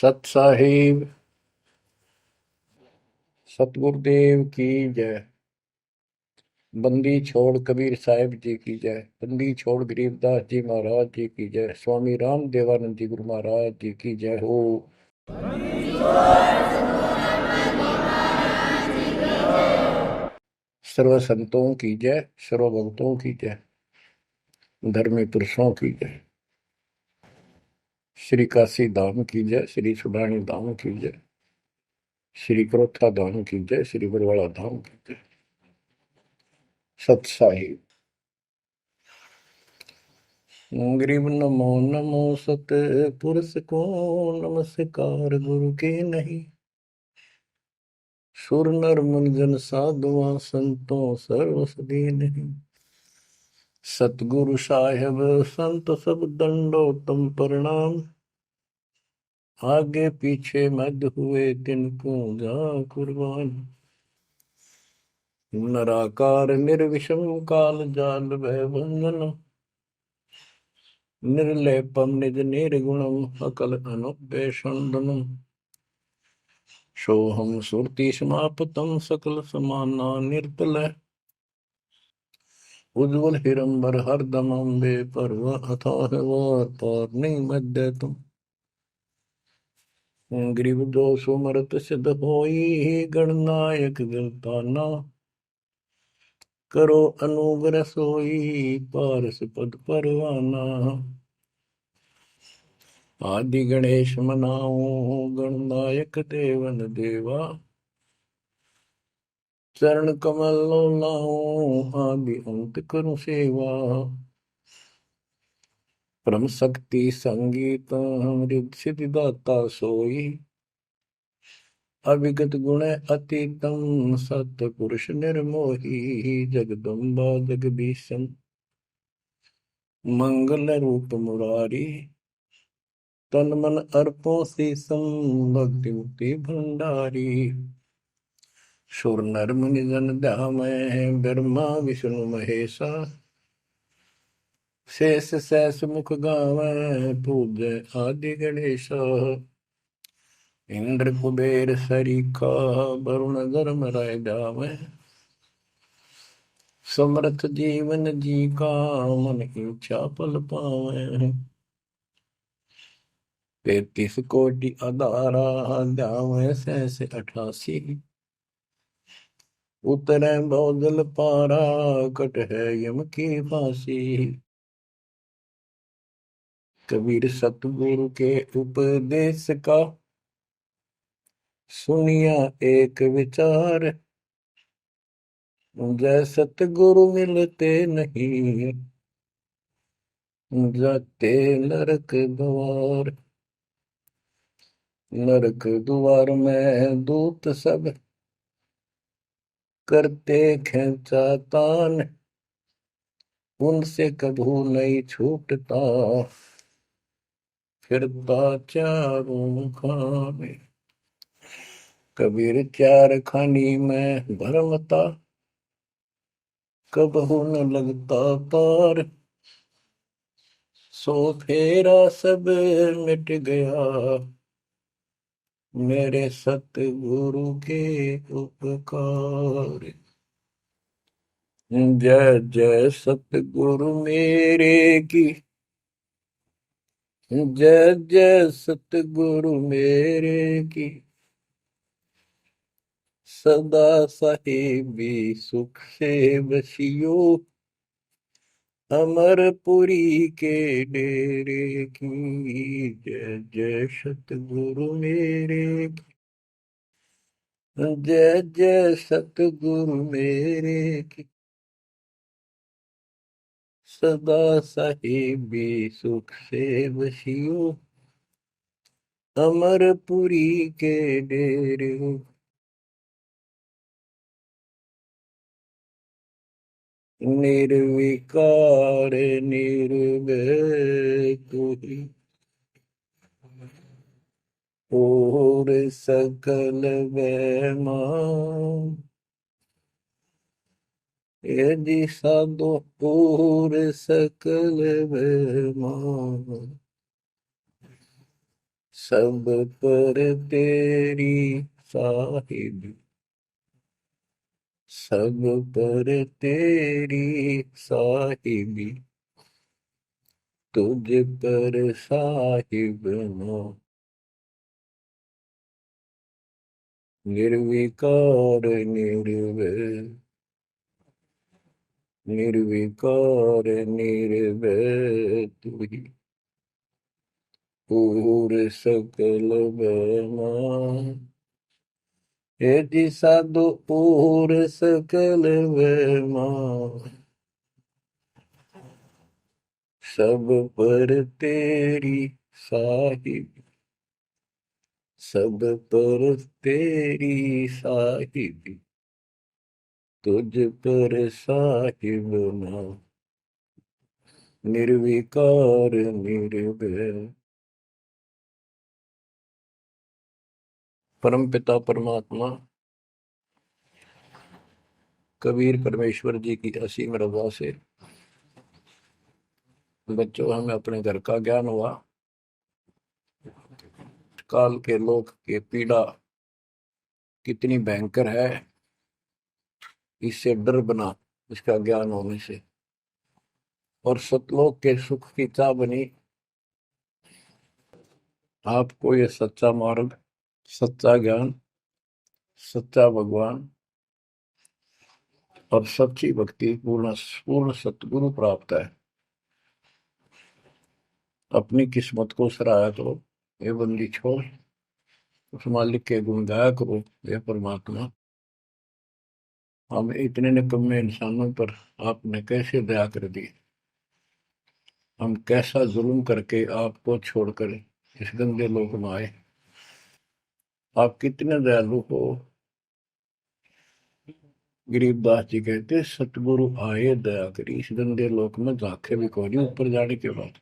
सत साहिब सतगुरुदेव की जय। बंदी छोड़ कबीर साहिब जी की जय। बंदी छोड़ गरीबदास जी महाराज जी की जय। स्वामी राम देवानंद जी गुरु महाराज जी की जय हो। सर्व संतों की जय, सर्व भक्तों की जय, धर्मी पुरुषों की जय। श्री काशी धाम की जय, श्री सुडानी धाम की जय, श्री क्रोथा धाम की जय, श्री बरवाड़ा धाम की जय। सत साहिब गरीब नमो नमो सत पुरुष को नमस्कार गुरु के नहीं। सुर नर मुनिजन साधुआ संतों सर्वस नहीं। सतगुरु साहेब संत सब दंडो तुम प्रणाम। आगे पीछे मध्य हुए तिनको जा कुर्बान। नराकार निर्विषम काल जाल भय बंधन। निर्लेपम निज निर्गुणम अकल अनुपेशंदनम। सोहम सुरति समापतम सकल समाना निर्तल। उज्ज्वल हिरंबर हरदम अम्बे पर्व अथाह वार पार नहीं मध्य तुम। ग्रीव जो सुमरत सिद्ध होई गणनायक गिरताना। करो अनुग्रह सोई पारस पद परवाना। आदि गणेश मनाओ गणनायक देवन देवा। चरण कमल लाओ आदि अंत करूं सेवा। परम शक्ति संगीत अमृत सिद्धिदाता सोई। अविगत गुण अतीतम सतपुरुष निर्मोही। जगदम्बा जगदीशम मंगल रूप मुरारी। तन मन अर्पो शीसम भक्ति मुक्ति भंडारी। सुर नर मुनि जन ध्यामय ब्रह्मा विष्णु महेशा। शेष सहस मुख गावै पूज्य आदि गणेश। इंद्र कुबेर सरीखा वरुण धर्म राय जावै। समर्थ जीवन जी का मन इच्छा फल पावै। 33 कोटि अधारा जावै सहस 88। उतरै बहुजल पारा कट है यम की फांसी। कबीर सतगुरु के उपदेश का सुनिया एक विचार। जय सतगुरु मिलते नहीं जाते नरक द्वार। नरक द्वार में दूत सब करते खेचातान। उनसे कभू नहीं छूटता फिरता चारों खाने। कबीर चार खानी में भरमता कबहू न लगता तार। सो फेरा सब मिट गया मेरे सतगुरु के उपकार। जय जय सतगुरु मेरे की। जय जय सतगुरु मेरे की। सदा साहिबी सुख से बसियो। अमरपुरी के डेरे की। जय जय सतगुरु मेरे की। जय जय सतगुरु मेरे की। सदा साहिबी सुख से बसियो। अमरपुरी के डेरे। निर्विकार निर्भय तू ही और सकल वैमा। यदि साधो और सकल वैमा। सब पर तेरी साहिबी, सब पर तेरी साहिबी, तुझ पर साहिब ना। निर्विकार निर्भय, निर्विकार निर्भय तू ही, पूर सकल बना। हे जी साधु पूर सकल बना, सब पर तेरी साहिब, सब पर तेरी साहिब, तुझ पर साहिब ना। निर्विकार निर्भय। परम पिता परमात्मा कबीर परमेश्वर जी की असीम रजा से बच्चों हमें अपने घर का ज्ञान हुआ। काल के लोक के पीड़ा कितनी भयंकर है, इससे डर बना इसका ज्ञान होने से। और सतलोक के सुख की चाह बनी आपको ये सच्चा मार्ग, सच्चा ज्ञान, सच्चा भगवान और सच्ची भक्ति पूर्ण पूर्ण सतगुरु प्राप्त है। अपनी किस्मत को सराहा करो ये बंदी छोड़, उस मालिक के गुण गाया करो। ये परमात्मा हम इतने निकम्मे इंसानों पर आपने कैसे दया कर दी। हम कैसा जुल्म करके आपको छोड़कर इस गंदे लोक में आए। आप कितने दयालु हो। गरीबदास जी कहते सतगुरु आए दया करी, इस गंदे लोक में झांके भी कोई नहीं ऊपर जाने के बाद।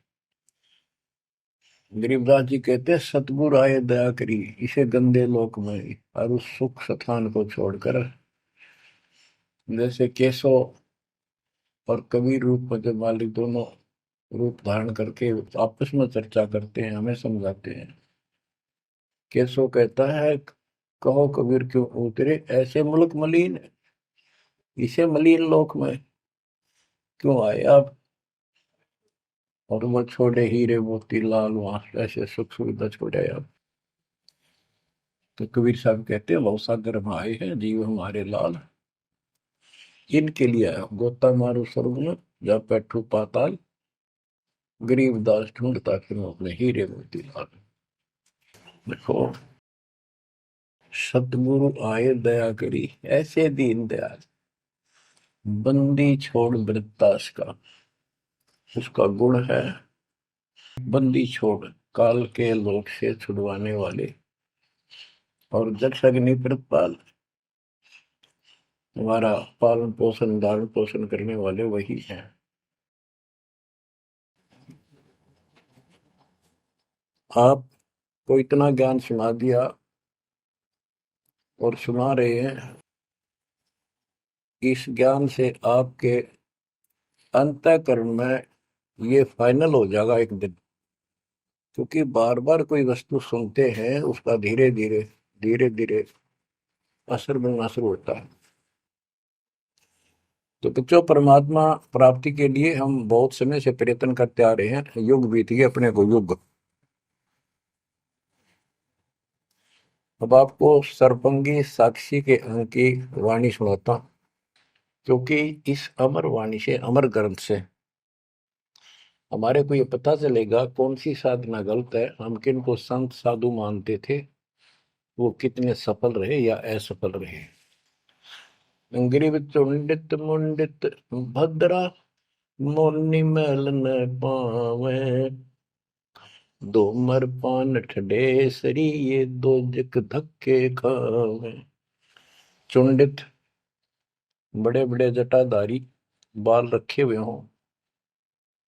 गरीबदास जी कहते सतगुरु आए दया करी इसे गंदे लोक में, और उस सुख स्थान को छोड़कर जैसे केशव और कबीर रूप में जब मालिक दोनों रूप धारण करके आपस में चर्चा करते हैं, हमें समझाते हैं। केशव कहता है कहो कबीर क्यों उतरे ऐसे मुल्क मलिन, इसे मलिन लोक में क्यों आए आप। और वो छोड़े हीरे मोती लाल वहां ऐसे सुख सुविधा छोड़े आप। तो कबीर साहब कहते हैं लौ सागर में आए हैं जीव हमारे लाल, इनके लिए आया गोता मारू स्वर्ग में जा बैठू पाताल, गरीब दास ढूंढता फिर अपने हीरे मोती लाल। देखो सतगुरु आए दया करी ऐसे दीन दयाल, बंदी छोड़ वृत्तास का उसका गुण है। बंदी छोड़ काल के लोक से छुड़वाने वाले और जक्ष अग्नि प्रतपाल, हमारा पालन पोषण धारण पोषण करने वाले वही हैं। आपको इतना ज्ञान सुना दिया और सुना रहे हैं, इस ज्ञान से आपके अंतःकरण में ये फाइनल हो जाएगा एक दिन। क्योंकि बार बार कोई वस्तु सुनते हैं उसका धीरे धीरे धीरे धीरे असर बनना शुरू होता है। तो बच्चों परमात्मा प्राप्ति के लिए हम बहुत समय से प्रयत्न करते आ रहे हैं, युग बीत गए अपने को युग। अब आपको सरपंगी साक्षी के अंक की वाणी सुनाता हूं, क्योंकि इस अमर वाणी से अमर ग्रंथ से हमारे को ये पता चलेगा कौन सी साधना गलत है, हम किन को संत साधु मानते थे, वो कितने सफल रहे या असफल रहे। गिरिव चुंडित मुंडित भद्रा, मोरनी मैल न पावे, दो मर पान ठडे सरी ये दो जक धक्के खावे। चुंडित बड़े बड़े जटाधारी, बाल रखे हुए हों,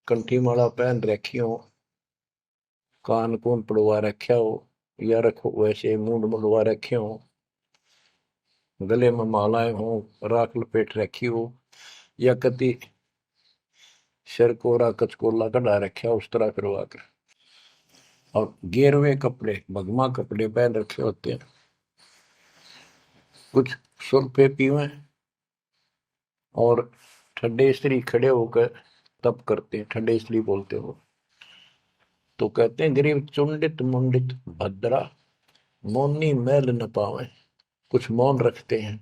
कंठी माला पहन रखी हो, कान कून पड़वा रखा हो, या रखो वैसे मूंड मुड़वा रखे हो, गले में मालाएं हो, राख लपेट रखी हो, या कति सिर कोरा कचकोला कढ़ा रखा उस तरह करवा कर और गेरुए कपड़े भगवा कपड़े पहन रखे होते हैं, कुछ सुल्फे पीवे और ठंडे स्त्री खड़े होकर तप करते हैं, ठंडे स्त्री बोलते हो। तो कहते हैं गरीब चुंडित मुंडित भद्रा मौनी मैल न पावे। कुछ मौन रखते हैं,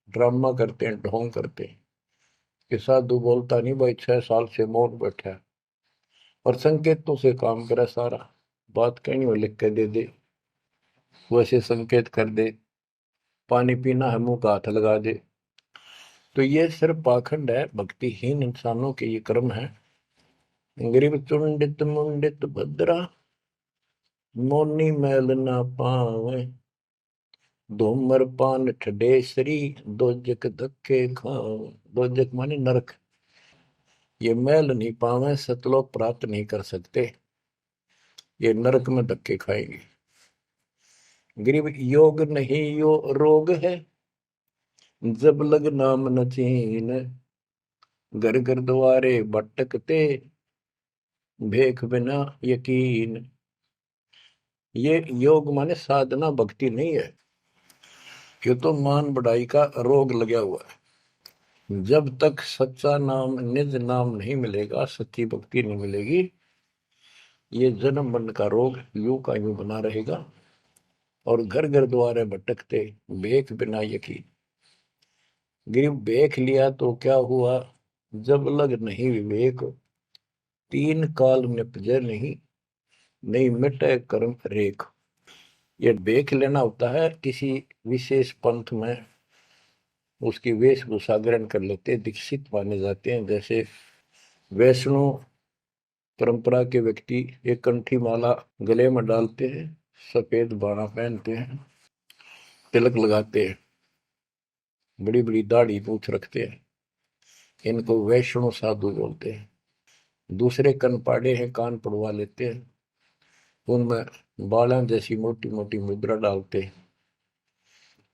ड्रामा करते हैं, ढोंग करते हैं कि साधु बोलता नहीं भाई, 6 साल से मौन बैठा है और संकेतों से काम करे सारा, बात कहीं वो लिख के दे दे, वैसे संकेत कर दे, पानी पीना है मुंह का हाथ लगा दे। तो ये सिर्फ पाखंड है, भक्तिहीन इंसानों के ये कर्म है। गरीब चुंडित मुंडित भद्रा मोनी मैल ना पावे, धूमर पान ठडेसरी दोजक धक्के खावे। दोजक माने नरक। ये मैल नहीं पावे, सतलोक प्राप्त नहीं कर सकते, ये नरक में धक्के खाएंगे। गरीब योग नहीं यो रोग है, जब लग नाम न चीन, घर घर द्वारे भटकते भेख बिना यकीन। ये योग माने साधना भक्ति नहीं है, ये तो मान बढ़ाई का रोग लगा हुआ है। जब तक सच्चा नाम निज नाम नहीं मिलेगा, सच्ची भक्ति नहीं मिलेगी, ये जन्म मरण का रोग यूं का यूं बना रहेगा। और घर घर द्वारे भटकते भेख बिना यकीन। गिर देख लिया तो क्या हुआ, जब लग नहीं विवेक, तीन काल निपजे नहीं, नहीं मिटे कर्म रेख। ये देख लेना होता है, किसी विशेष पंथ में उसकी वेशभूषा ग्रहण कर लेते, दीक्षित माने जाते हैं। जैसे वैष्णो परंपरा के व्यक्ति एक कंठी माला गले में डालते हैं, सफेद बाणा पहनते हैं, तिलक लगाते हैं, बड़ी बड़ी दाढ़ी मूछ रखते हैं, इनको वैष्णो साधु बोलते हैं। दूसरे कन पाड़े हैं, कान पड़वा लेते हैं, उनमें बाला जैसी मोटी मोटी मुद्रा डालते हैं,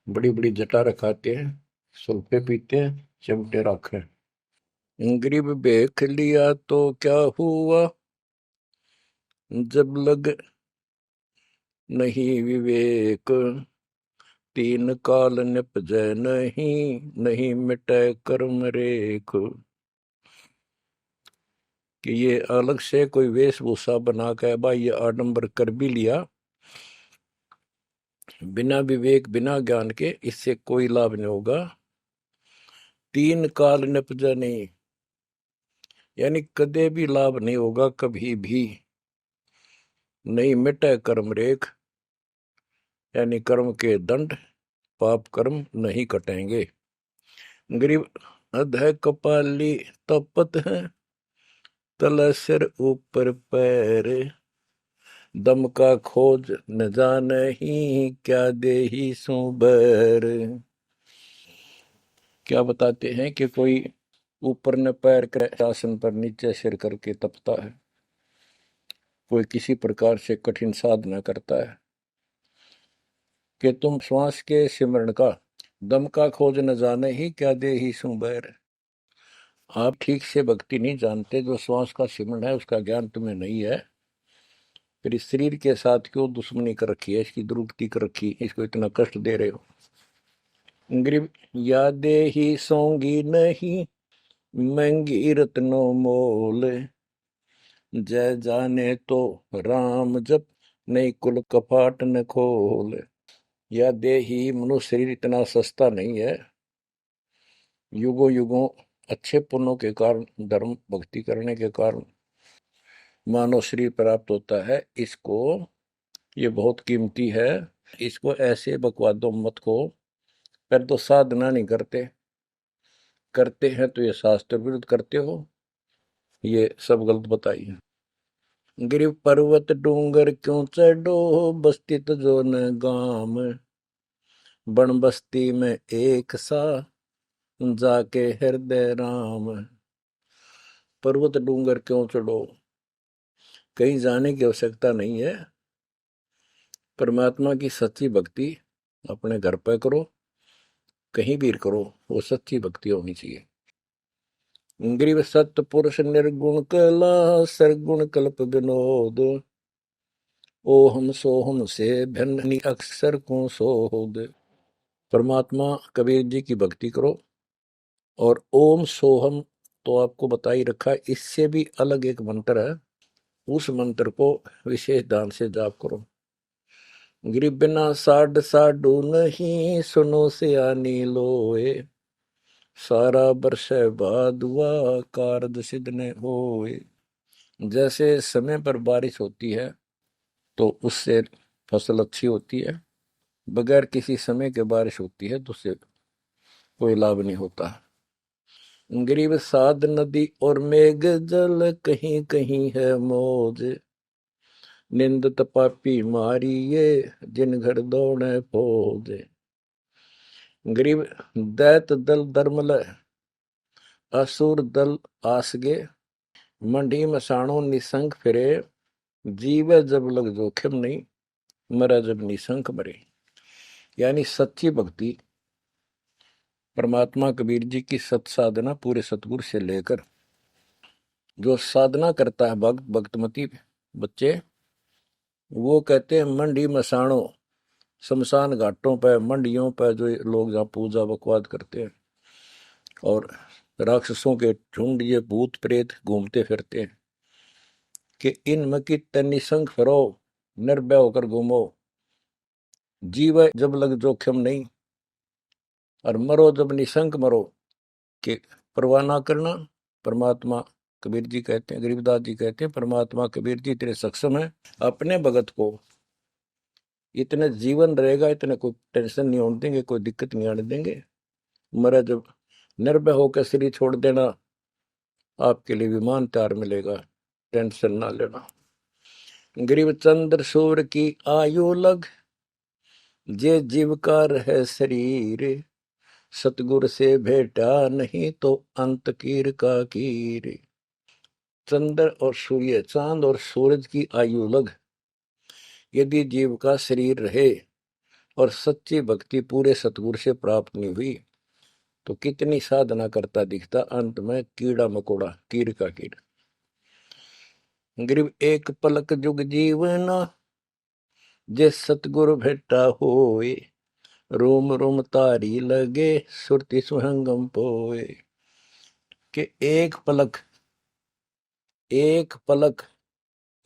बड़ी बड़ी जटा रखाते हैं, सुल्फे पीते हैं, चिमटे रखे। गरीब देख लिया तो क्या हुआ, जब लग नहीं विवेक, तीन काल निपजै नहीं, नहीं मिटे कर्म रेख। कि ये अलग से कोई वेशभूषा बना के भाई ये आडंबर कर भी लिया, बिना विवेक बिना ज्ञान के इससे कोई लाभ नहीं होगा। तीन काल निपजा नहीं, यानी कदे भी लाभ नहीं होगा, कभी भी नहीं मिटे कर्म रेख, यानी कर्म के दंड पाप कर्म नहीं कटेंगे। गरीब अध कपाली तपत है, तल सिर ऊपर पैर, दम का खोज न जाने ही, क्या दे ही सुबर। क्या बताते हैं कि कोई ऊपर न पैर कर आसन पर नीचे सिर करके तपता है, कोई किसी प्रकार से कठिन साधना करता है कि तुम श्वास के सिमरण का, दम का खोज न जाने ही, क्या दे ही सुबैर। आप ठीक से भक्ति नहीं जानते, जो श्वास का सिमरण है उसका ज्ञान तुम्हें नहीं है, फिर इस शरीर के साथ क्यों दुश्मनी कर रखी है, इसकी दुरुक्ति कर रखी, इसको इतना कष्ट दे रहे हो। गरीब यादे ही सोंगी नहीं, महंगी रत्नो मोल, जय जाने तो राम जप, नहीं कुल कपाट न खोल। या देही मनुष्य शरीर इतना सस्ता नहीं है, युगों युगों अच्छे पुण्यों के कारण, धर्म भक्ति करने के कारण मानव शरीर प्राप्त होता है। इसको ये बहुत कीमती है, इसको ऐसे बकवादों मत को। पर तो साधना नहीं करते, करते हैं तो ये शास्त्र विरुद्ध करते हो, ये सब गलत बताइए। गिर पर्वत डूंगर क्यों चढ़ो, बस्ती तो जो न गाम, बन बस्ती में एक सा, जाके हृदय राम। पर्वत डूंगर क्यों चढ़ो, कहीं जाने की आवश्यकता नहीं है। परमात्मा की सच्ची भक्ति अपने घर पर करो, कहीं भी करो, वो सच्ची भक्ति होनी चाहिए। ग्रीव सत्य पुरुष निर्गुण कला, सरगुण कल्प विनोद, ओहम सोहम से भिन्न अक्सर को सोहद। परमात्मा कबीर जी की भक्ति करो। और ओम सोहम तो आपको बता ही रखा है, इससे भी अलग एक मंत्र है, उस मंत्र को विशेष ध्यान से जाप करो। गिर बिना साड साडू नहीं सुनो से आनी लोए, सारा बरस बादुआ कारद सिद्ध ने होए। जैसे समय पर बारिश होती है तो उससे फसल अच्छी होती है, बगैर किसी समय के बारिश होती है तो उससे कोई लाभ नहीं होता। गरीब साध नदी और मेघ जल कहीं कहीं है मौज, निंदत पापी मारी ये जिन घर दौड़े फौज। गरीब दैत दल दरमल असुर दल आसगे, मंडी मसाणों निसंक फिरे, जीवे जब लग जोखिम नहीं, मरा जब निसंक मरे। यानी सच्ची भक्ति परमात्मा कबीर जी की सत साधना पूरे सतगुरु से लेकर जो साधना करता है भक्त भक्तमती बच्चे, वो कहते हैं मंडी मसाणों, शमशान घाटों पर मंडियों पर जो लोग जहाँ पूजा बकवाद करते हैं और राक्षसों के झुंड ये भूत प्रेत घूमते फिरते हैं कि इन की निसंग फिरो, निर्भय होकर घूमो, जीव जब लग जोखिम नहीं और मरो जब निसंक मरो, कि परवाह ना करना। परमात्मा कबीर जी कहते हैं, गरीबदास जी कहते हैं, परमात्मा कबीर जी तेरे सक्षम है, अपने भगत को इतने जीवन रहेगा, इतने कोई टेंशन नहीं होने देंगे, कोई दिक्कत नहीं आने देंगे। मरा जब निर्भय होकर शरीर छोड़ देना, आपके लिए विमान तैयार मिलेगा, टेंशन ना लेना। गरीब चंद्र सूर्य की आयु लग, जे जीवकार है शरीर, सतगुर से भेटा नहीं तो अंत कीर का कीर। चंद्र और सूर्य, चांद और सूरज की आयु लग, यदि जीव का शरीर रहे और सच्ची भक्ति पूरे सतगुरु से प्राप्त नहीं हुई तो कितनी साधना करता दिखता, अंत में कीड़ा मकोड़ा, कीर का कीड़। गरीब एक पलक जुग जीवना, जे सतगुरु भेटा होए, रोम रोम तारी लगे सुरति सुहंगम पोए। कि एक पलक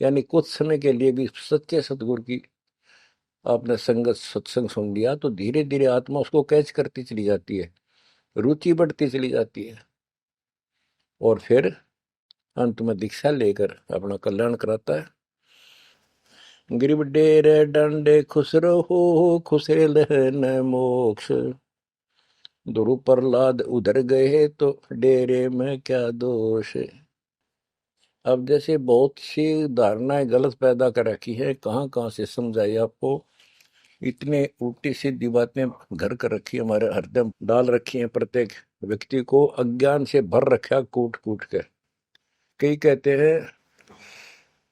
यानी कुछ समय के लिए भी सच्चे सतगुरु की आपने संगत सत्संग सुन लिया तो धीरे धीरे आत्मा उसको कैच करती चली जाती है, रुचि बढ़ती चली जाती है और फिर अंत में दीक्षा लेकर अपना कल्याण कराता है। गिरिब डेरे डंडे खुश रहो, खुशे लहन मोक्ष, दुरु प्रहलाद उधर गए तो डेरे में क्या दोष। अब जैसे बहुत सी धारणाएं गलत पैदा कर रखी है, कहाँ कहाँ से समझाई आपको, इतने उल्टी सीधी बातें घर कर रखी है, हमारे हरदम डाल रखी है, प्रत्येक व्यक्ति को अज्ञान से भर रखा कूट कूट कर। कई कहते हैं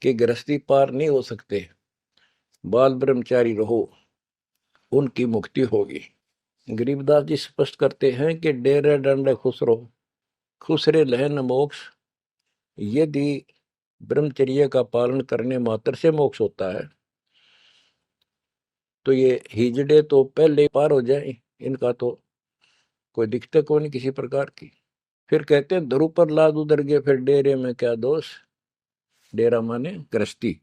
कि गृहस्थी पार नहीं हो सकते, बाल ब्रह्मचारी रहो उनकी मुक्ति होगी। गरीबदास जी स्पष्ट करते हैं कि डेरे डंडे खुश रहो, खुसरे लहन मोक्ष। यदि ब्रह्मचर्य का पालन करने मात्र से मोक्ष होता है तो ये हिजड़े तो पहले पार हो जाए, इनका तो कोई दिक्कत को नहीं किसी प्रकार की। फिर कहते हैं ध्रुव पर लाद उधर गए फिर डेरे में क्या दोष। डेरा माने गृहस्थी।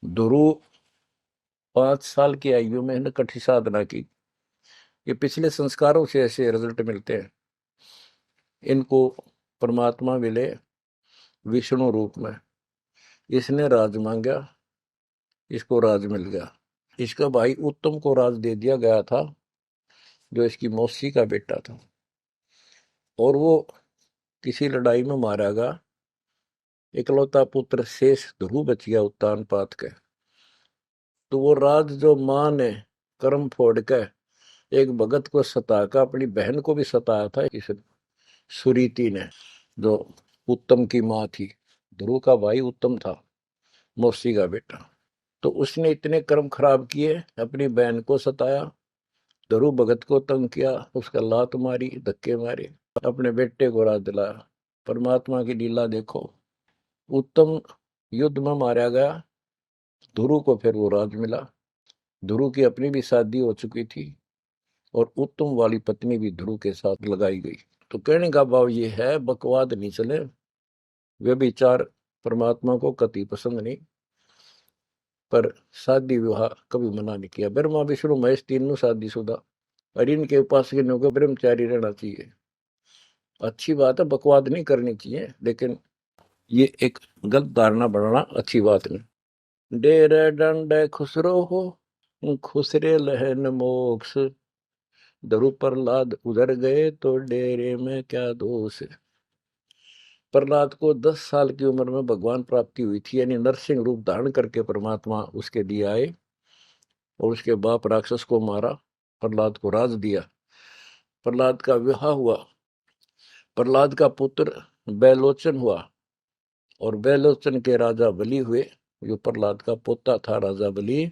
ध्रुव 5 साल की आयु में ने कठी साधना की, ये पिछले संस्कारों से ऐसे रिजल्ट मिलते हैं। इनको परमात्मा मिले विष्णु रूप में, इसने राज मांगा, इसको राज मिल गया। इसका भाई उत्तम को राज दे दिया गया था जो इसकी मौसी का बेटा था, और वो किसी लड़ाई में मारा गया। इकलौता पुत्र शेष ध्रुव बच गया उत्तान पात के। तो वो राज जो मां ने कर्म फोड़ के एक भगत को सताकर अपनी बहन को भी सताया था इस सुरीति ने, जो उत्तम की मां थी। ध्रुव का भाई उत्तम था, मौसी का बेटा। तो उसने इतने कर्म खराब किए, अपनी बहन को सताया, ध्रुव भगत को तंग किया, उसका लात मारी, धक्के मारे, अपने बेटे को राज दिलाया। परमात्मा की लीला देखो। उत्तम युद्ध में मारा गया, ध्रुव को फिर वो राज मिला। ध्रुव की अपनी भी शादी हो चुकी थी और उत्तम वाली पत्नी भी ध्रुव के साथ लगाई गई। तो कहने का भाव ये है, बकवाद नहीं चले, वे विचार परमात्मा को कति पसंद नहीं। पर शादी विवाह कभी मना नहीं किया। ब्रह्मा विष्णु महेश तीनों शादीशुदा, और इनके उपासक को ब्रह्मचारी रहना चाहिए। अच्छी बात है, बकवाद नहीं करनी चाहिए, लेकिन ये एक गलत धारणा बनाना अच्छी बात नहीं। डेरे डंडे खुसरो हो, खुसरे लहन मोक्ष, ध्रुव प्रहलाद उधर गए तो डेरे में क्या दोष। प्रहलाद को 10 साल की उम्र में भगवान प्राप्ति हुई थी, यानी नरसिंह रूप धारण करके परमात्मा उसके दिए आए और उसके बाप राक्षस को मारा, प्रहलाद को राज दिया। प्रहलाद का विवाह हुआ, प्रहलाद का पुत्र बैलोचन हुआ और बैलोचन के राजा बलि हुए। जो प्रहलाद का पोता था राजा बलि,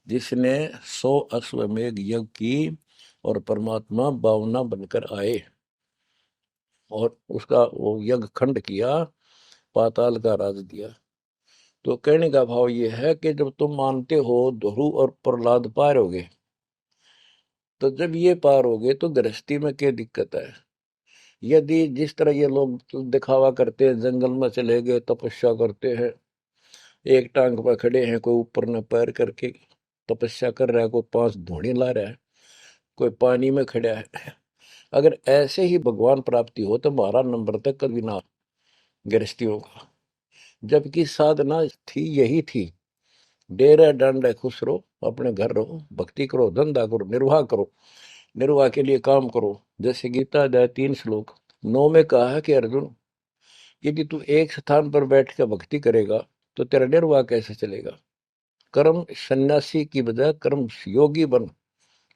जिसने 100 अश्वमेघ यज्ञ की और परमात्मा बावना बनकर आए और उसका वो यज्ञ खंड किया, पाताल का राज दिया। तो कहने का भाव ये है कि जब तुम मानते हो ध्रुव और प्रहलाद पार हो गए, तो जब ये पार हो गए तो गृहस्थी में क्या दिक्कत है। यदि जिस तरह ये लोग दिखावा करते हैं, जंगल में चले गए तपस्या करते हैं, एक टांग पर खड़े हैं, कोई ऊपर न पैर करके तपस्या कर रहा है, कोई 5 धूणी ला रहा है, कोई पानी में खड़ा है, अगर ऐसे ही भगवान प्राप्ति हो तो 12 नंबर तक कभी ना गृहस्थियों का। जबकि साधना थी यही थी, डेरा डंड खुश रहो, अपने घर रहो, भक्ति करो, धंधा करो, निर्वाह करो, निर्वाह के लिए काम करो। जैसे गीता अध्याय 3 श्लोक 9 में कहा है कि अर्जुन, यदि तू एक स्थान पर बैठ कर भक्ति करेगा तो तेरा निर्वाह कैसे चलेगा। कर्म सन्यासी की बजाय कर्म योगी बन,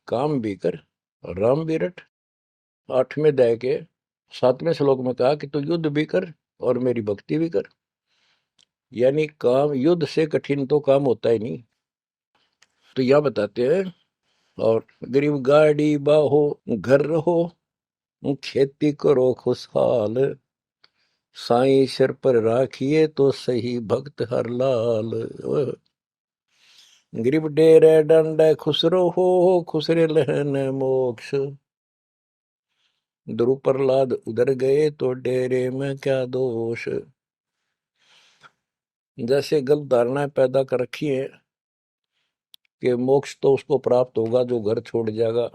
काम भी कर, राम भी रट। 8वें अध्याय के 7वें श्लोक में कहा कि तू युद्ध भी कर और मेरी भक्ति भी कर। यानी काम, युद्ध से कठिन तो काम होता ही नहीं। तो यह बताते हैं। और गरीब गाड़ी बाहो, घर रहो, खेती करो खुशहाल, साईं सिर पर राखिए तो सही भक्त हर लाल। गरीब डेरे डंड खुसरो हो, खुसरे लहन मोक्ष, ध्रुव प्रहलाद उधर गए तो डेरे में क्या दोष। जैसे गलत धारणाएं पैदा कर रखी है कि मोक्ष तो उसको प्राप्त होगा जो घर छोड़ जाएगा,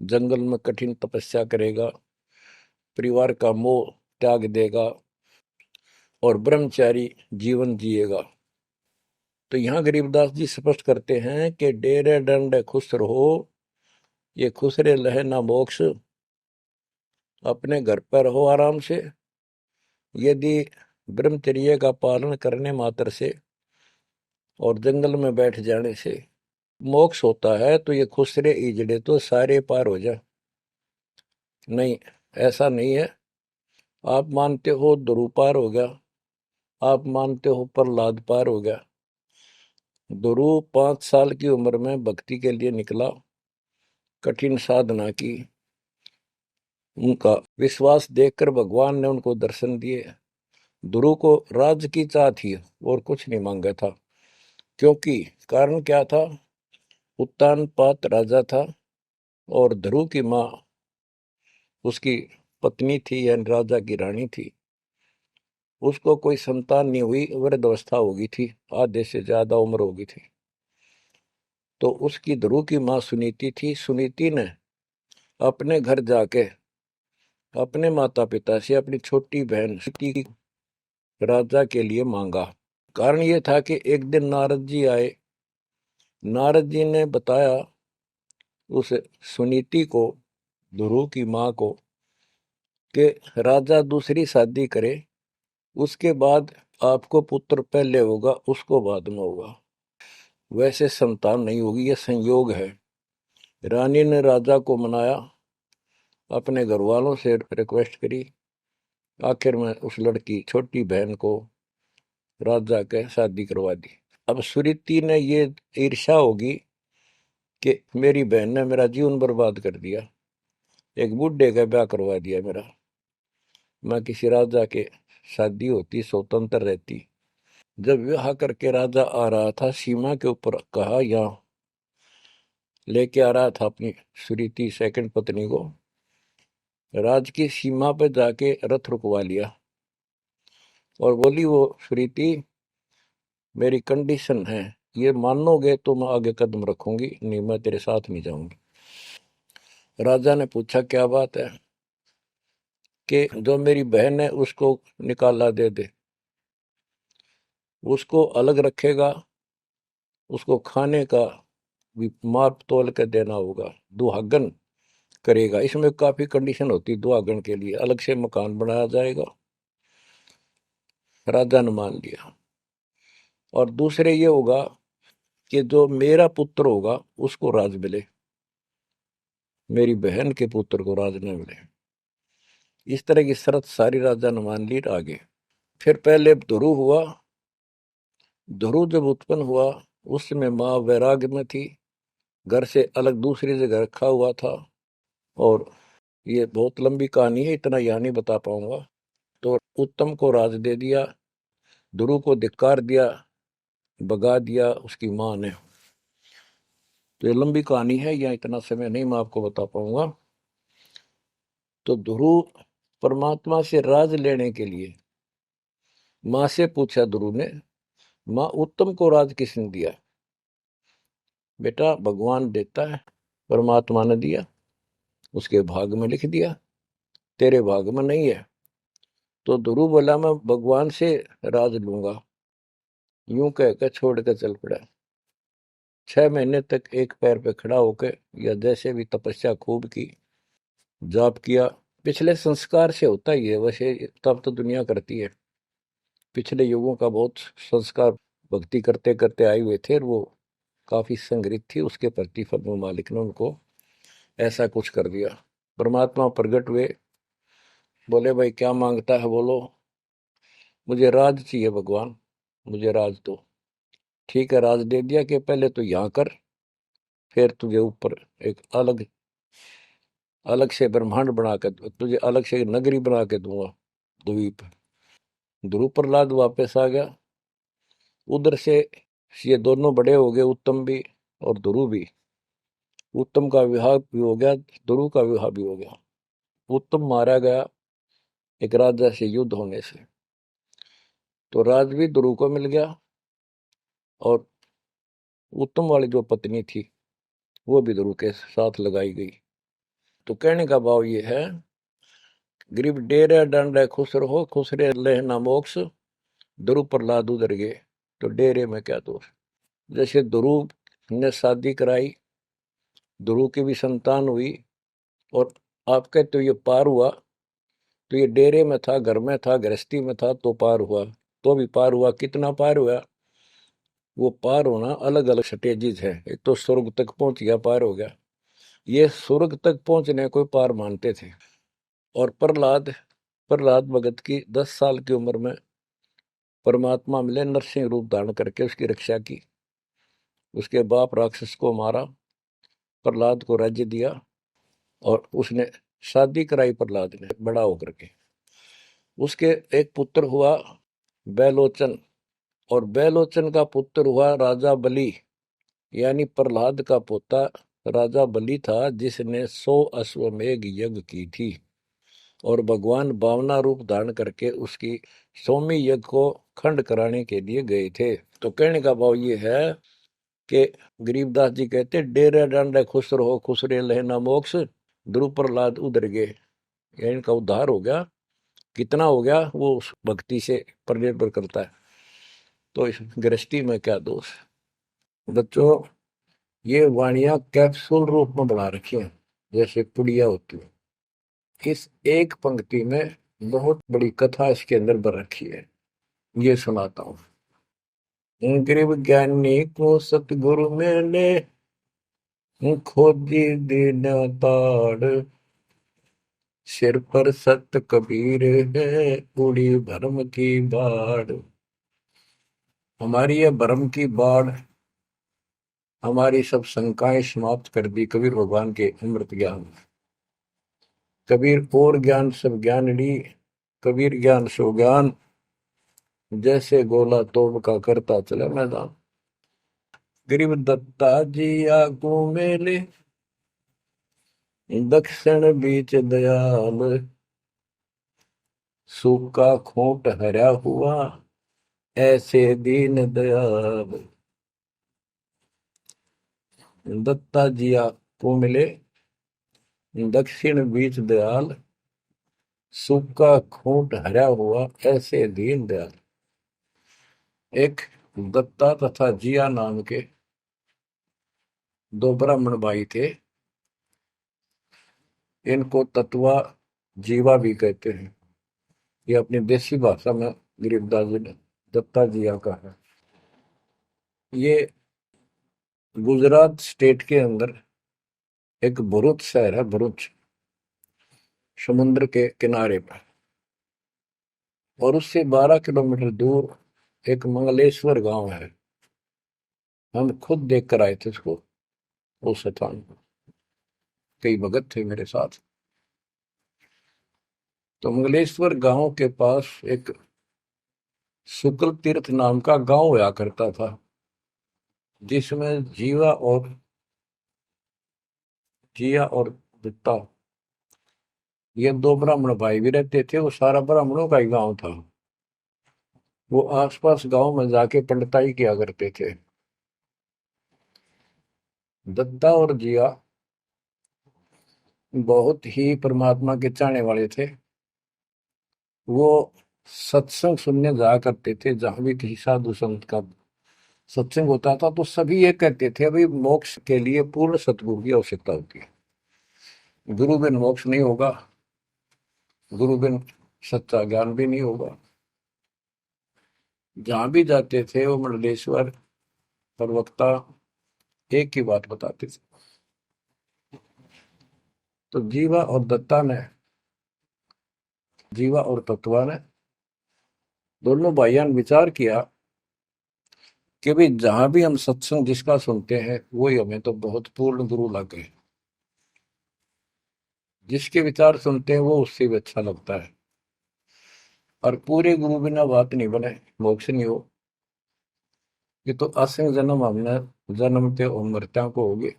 जंगल में कठिन तपस्या करेगा, परिवार का मोह त्याग देगा और ब्रह्मचारी जीवन जिएगा। तो यहाँ गरीबदास जी स्पष्ट करते हैं कि डेरे डंड खुश रहो, ये खुसरे लहे ना मोक्ष, अपने घर पर रहो आराम से। यदि ब्रह्मचर्य का पालन करने मात्र से और जंगल में बैठ जाने से मोक्ष होता है तो ये खुसरे इजड़े तो सारे पार हो जा। नहीं, ऐसा नहीं है। आप मानते हो ध्रुव पार हो गया, आप मानते हो प्रहलाद पार हो गया। ध्रुव 5 साल की उम्र में भक्ति के लिए निकला, कठिन साधना की, उनका विश्वास देखकर भगवान ने उनको दर्शन दिए। ध्रुव को राज की चाह थी और कुछ नहीं मांगा था, क्योंकि कारण क्या था, उत्तान पात राजा था और ध्रुव की माँ उसकी पत्नी थी, यानी राजा की रानी थी। उसको कोई संतान नहीं हुई, वृद्धावस्था हो गई थी, आधे से ज्यादा उम्र हो गई थी। तो उसकी ध्रुव की माँ सुनीति थी। सुनीति ने अपने घर जाके अपने माता पिता से अपनी छोटी बहन सुनीति राजा के लिए मांगा। कारण ये था कि एक दिन नारद जी आए, नारद जी ने बताया उस सुनीति को, ध्रुव की माँ को, कि राजा दूसरी शादी करे, उसके बाद आपको पुत्र पहले होगा, उसको बाद में होगा, वैसे संतान नहीं होगी, यह संयोग है। रानी ने राजा को मनाया, अपने घर वालों से रिक्वेस्ट करी, आखिर में उस लड़की छोटी बहन को राजा के शादी करवा दी। अब सुरीति ने ये ईर्ष्या होगी कि मेरी बहन ने मेरा जीवन बर्बाद कर दिया, एक बूढ़े का ब्याह करवा दिया मेरा, मैं किसी राजा के शादी होती, स्वतंत्र रहती। जब विवाह करके राजा आ रहा था सीमा के ऊपर, कहा यहाँ लेके आ रहा था अपनी सुरीति सेकंड पत्नी को, राज की सीमा पर जाके रथ रुकवा लिया और बोली वो सुरीति मेरी कंडीशन है, ये मानोगे तो मैं आगे कदम रखूंगी, नहीं मैं तेरे साथ नहीं जाऊंगी। राजा ने पूछा क्या बात है, कि जो मेरी बहन है उसको निकाला दे दे, उसको अलग रखेगा, उसको खाने का भी माप तोल के देना होगा, दुहागन करेगा। इसमें काफी कंडीशन होती है, दुहागन के लिए अलग से मकान बनाया जाएगा। राजा ने मान लिया। और दूसरे ये होगा कि जो मेरा पुत्र होगा उसको राज मिले, मेरी बहन के पुत्र को राज न मिले। इस तरह की शर्त सारी राजा ने मान ली। आगे फिर पहले ध्रुव हुआ। ध्रुव जब उत्पन्न हुआ उस समय माँ वैराग्य में थी, घर से अलग दूसरी जगह रखा हुआ था। और ये बहुत लंबी कहानी है, इतना यहाँ नहीं बता पाऊंगा। तो उत्तम को राज दे दिया, ध्रुव को धिक्कार दिया, भगा दिया उसकी माँ ने। तो ये लंबी कहानी है, यहाँ इतना समय नहीं मैं आपको बता पाऊंगा। तो ध्रुव परमात्मा से राज लेने के लिए माँ से पूछा ध्रुव ने, माँ उत्तम को राज किसने दिया? बेटा भगवान देता है, परमात्मा ने दिया, उसके भाग में लिख दिया, तेरे भाग में नहीं है। तो ध्रुव बोला मैं भगवान से राज लूंगा। यूं कहकर छोड़ कर चल पड़ा। 6 महीने तक एक पैर पे खड़ा होकर, या जैसे भी तपस्या खूब की, जाप किया। पिछले संस्कार से होता ही है वैसे, तब तो दुनिया करती है। पिछले युगों का बहुत संस्कार भक्ति करते करते आए हुए थे, और वो काफी संग्रहित थी, उसके प्रतिफल में मालिक ने उनको ऐसा कुछ कर दिया। परमात्मा प्रकट हुए, बोले भाई क्या मांगता है बोलो। मुझे राज चाहिए भगवान, मुझे राज दो। ठीक है, राज दे दिया कि पहले तो यहाँ कर, फिर तुझे ऊपर एक अलग अलग से ब्रह्मांड बना के, तुझे अलग से नगरी बना के दूंगा, द्वीप। ध्रुव प्रहलाद वापस आ गया उधर से। ये दोनों बड़े हो गए, उत्तम भी और ध्रुव भी। उत्तम का विवाह भी हो गया, ध्रुव का विवाह भी हो गया। उत्तम मारा गया एक राजा से युद्ध होने से, तो राज भी ध्रुव को मिल गया, और उत्तम वाली जो पत्नी थी वो भी ध्रुव के साथ लगाई गई। तो कहने का भाव ये है, गरीब डेरे डंडे खुश रहो, खुश रे लेना मोक्ष, ध्रुव प्रहलाद उधर गए, तो डेरे में क्या दोष। जैसे ध्रुव ने शादी कराई, ध्रुव की भी संतान हुई, और आपके तो ये पार हुआ, तो ये डेरे में था, घर में था, गृहस्थी में था, तो पार हुआ। तो भी पार हुआ, कितना पार हुआ? वो पार होना अलग अलग स्टेजेस है। एक तो स्वर्ग तक पहुंच गया, पार हो गया। ये स्वर्ग तक पहुंचने को पार मानते थे। और प्रहलाद प्रहलाद भगत की 10 साल की उम्र में परमात्मा मिले, नरसिंह रूप धारण करके उसकी रक्षा की। उसके बाप राक्षस को मारा, प्रहलाद को राज्य दिया, और उसने शादी कराई प्रहलाद ने बड़ा होकर के। उसके एक पुत्र हुआ बैलोचन, और बैलोचन का पुत्र हुआ राजा बलि, यानी प्रहलाद का पोता राजा बलि था, जिसने 100 अश्वमेघ यज्ञ की थी। और भगवान बावना रूप धारण करके उसकी 100वीं यज्ञ को खंड कराने के लिए गए थे। तो कहने का भाव ये है कि गरीबदास जी कहते डेरे डांडे खुश रहो, खुश रे लहना मोक्ष, ध्रुव प्रहलाद उधर गए। इनका उद्धार हो गया। कितना हो गया वो उस भक्ति से पर निर्भर करता है। तो इस गृहस्थी में क्या दोष। बच्चों ये वाणियां कैप्सूल रूप में बना रखी हैं, जैसे पुड़िया होती है। इस एक पंक्ति में बहुत बड़ी कथा इसके अंदर भर रखी है। ये सुनाता हूँ। गरीब ज्ञानी को सतगुरु मिले, खोजी दीन ताड़, सिर पर सत कबीर है, उड़ी भरम की बाढ़। हमारी ये भरम की बाढ़ हमारी सब शंकाएं समाप्त कर दी कबीर भगवान के अमृत ज्ञान। कबीर और ज्ञान सब ज्ञान ली, कबीर ज्ञान सो ज्ञान, जैसे गोला तोड़ का करता चले मैदान। गरीब दत्ता जी आगू मेले, दक्षिण बीच दयाल, सूखा खूंट हरा हुआ, ऐसे दीन दयाल। दत्ता जी आगू मिले, दक्षिण बीच दयाल, सूखा खूंट हरा हुआ, ऐसे दीन दयाल। एक दत्ता तथा जिया नाम के दो ब्राह्मण भाई थे। इनको तत्वा जीवा भी कहते हैं। ये अपनी देसी भाषा में गरीबदास जी ने दत्ता जिया का है। ये गुजरात स्टेट के अंदर एक भरूच शहर है, भरूच, समुद्र के किनारे पर। और उससे 12 किलोमीटर दूर एक मंगलेश्वर गांव है। हम खुद देख कर आए थे उसको, उस स्थान को। कई भगत थे मेरे साथ। तो मंगलेश्वर गांव के पास एक शुक्ल तीर्थ नाम का गांव हुआ करता था, जिसमें जिया और दत्ता, ये दो ब्राह्मण भाई भी रहते थे। वो सारा ब्राह्मणों का ही गांव था। वो आसपास गांव में जाके पंडिताई किया करते थे। दत्ता और जिया बहुत ही परमात्मा के चाहने वाले थे। वो सत्संग सुनने जाया करते थे। जहां भी किसी साधु संत का सत्संग होता था तो सभी ये कहते थे अभी मोक्ष के लिए पूर्ण सतगुरु की आवश्यकता होती है। गुरु बिन मोक्ष नहीं होगा, गुरु बिन सच्चा ज्ञान भी नहीं होगा। जहां भी जाते थे वो मंडलेश्वर प्रवक्ता एक ही बात बताते थे। तो जीवा और तत्वा ने दोनों भाइयों ने विचार किया कि भाई जहां भी हम सत्संग जिसका सुनते हैं वही हमें तो बहुत पूर्ण गुरु लगे। जिसके विचार सुनते हैं वो उससे भी अच्छा लगता है। और पूरे गुरु बिना बात नहीं बने, मोक्ष नहीं हो। ये तो असंग जन्म हमने जन्मते और मरत्या को होगे।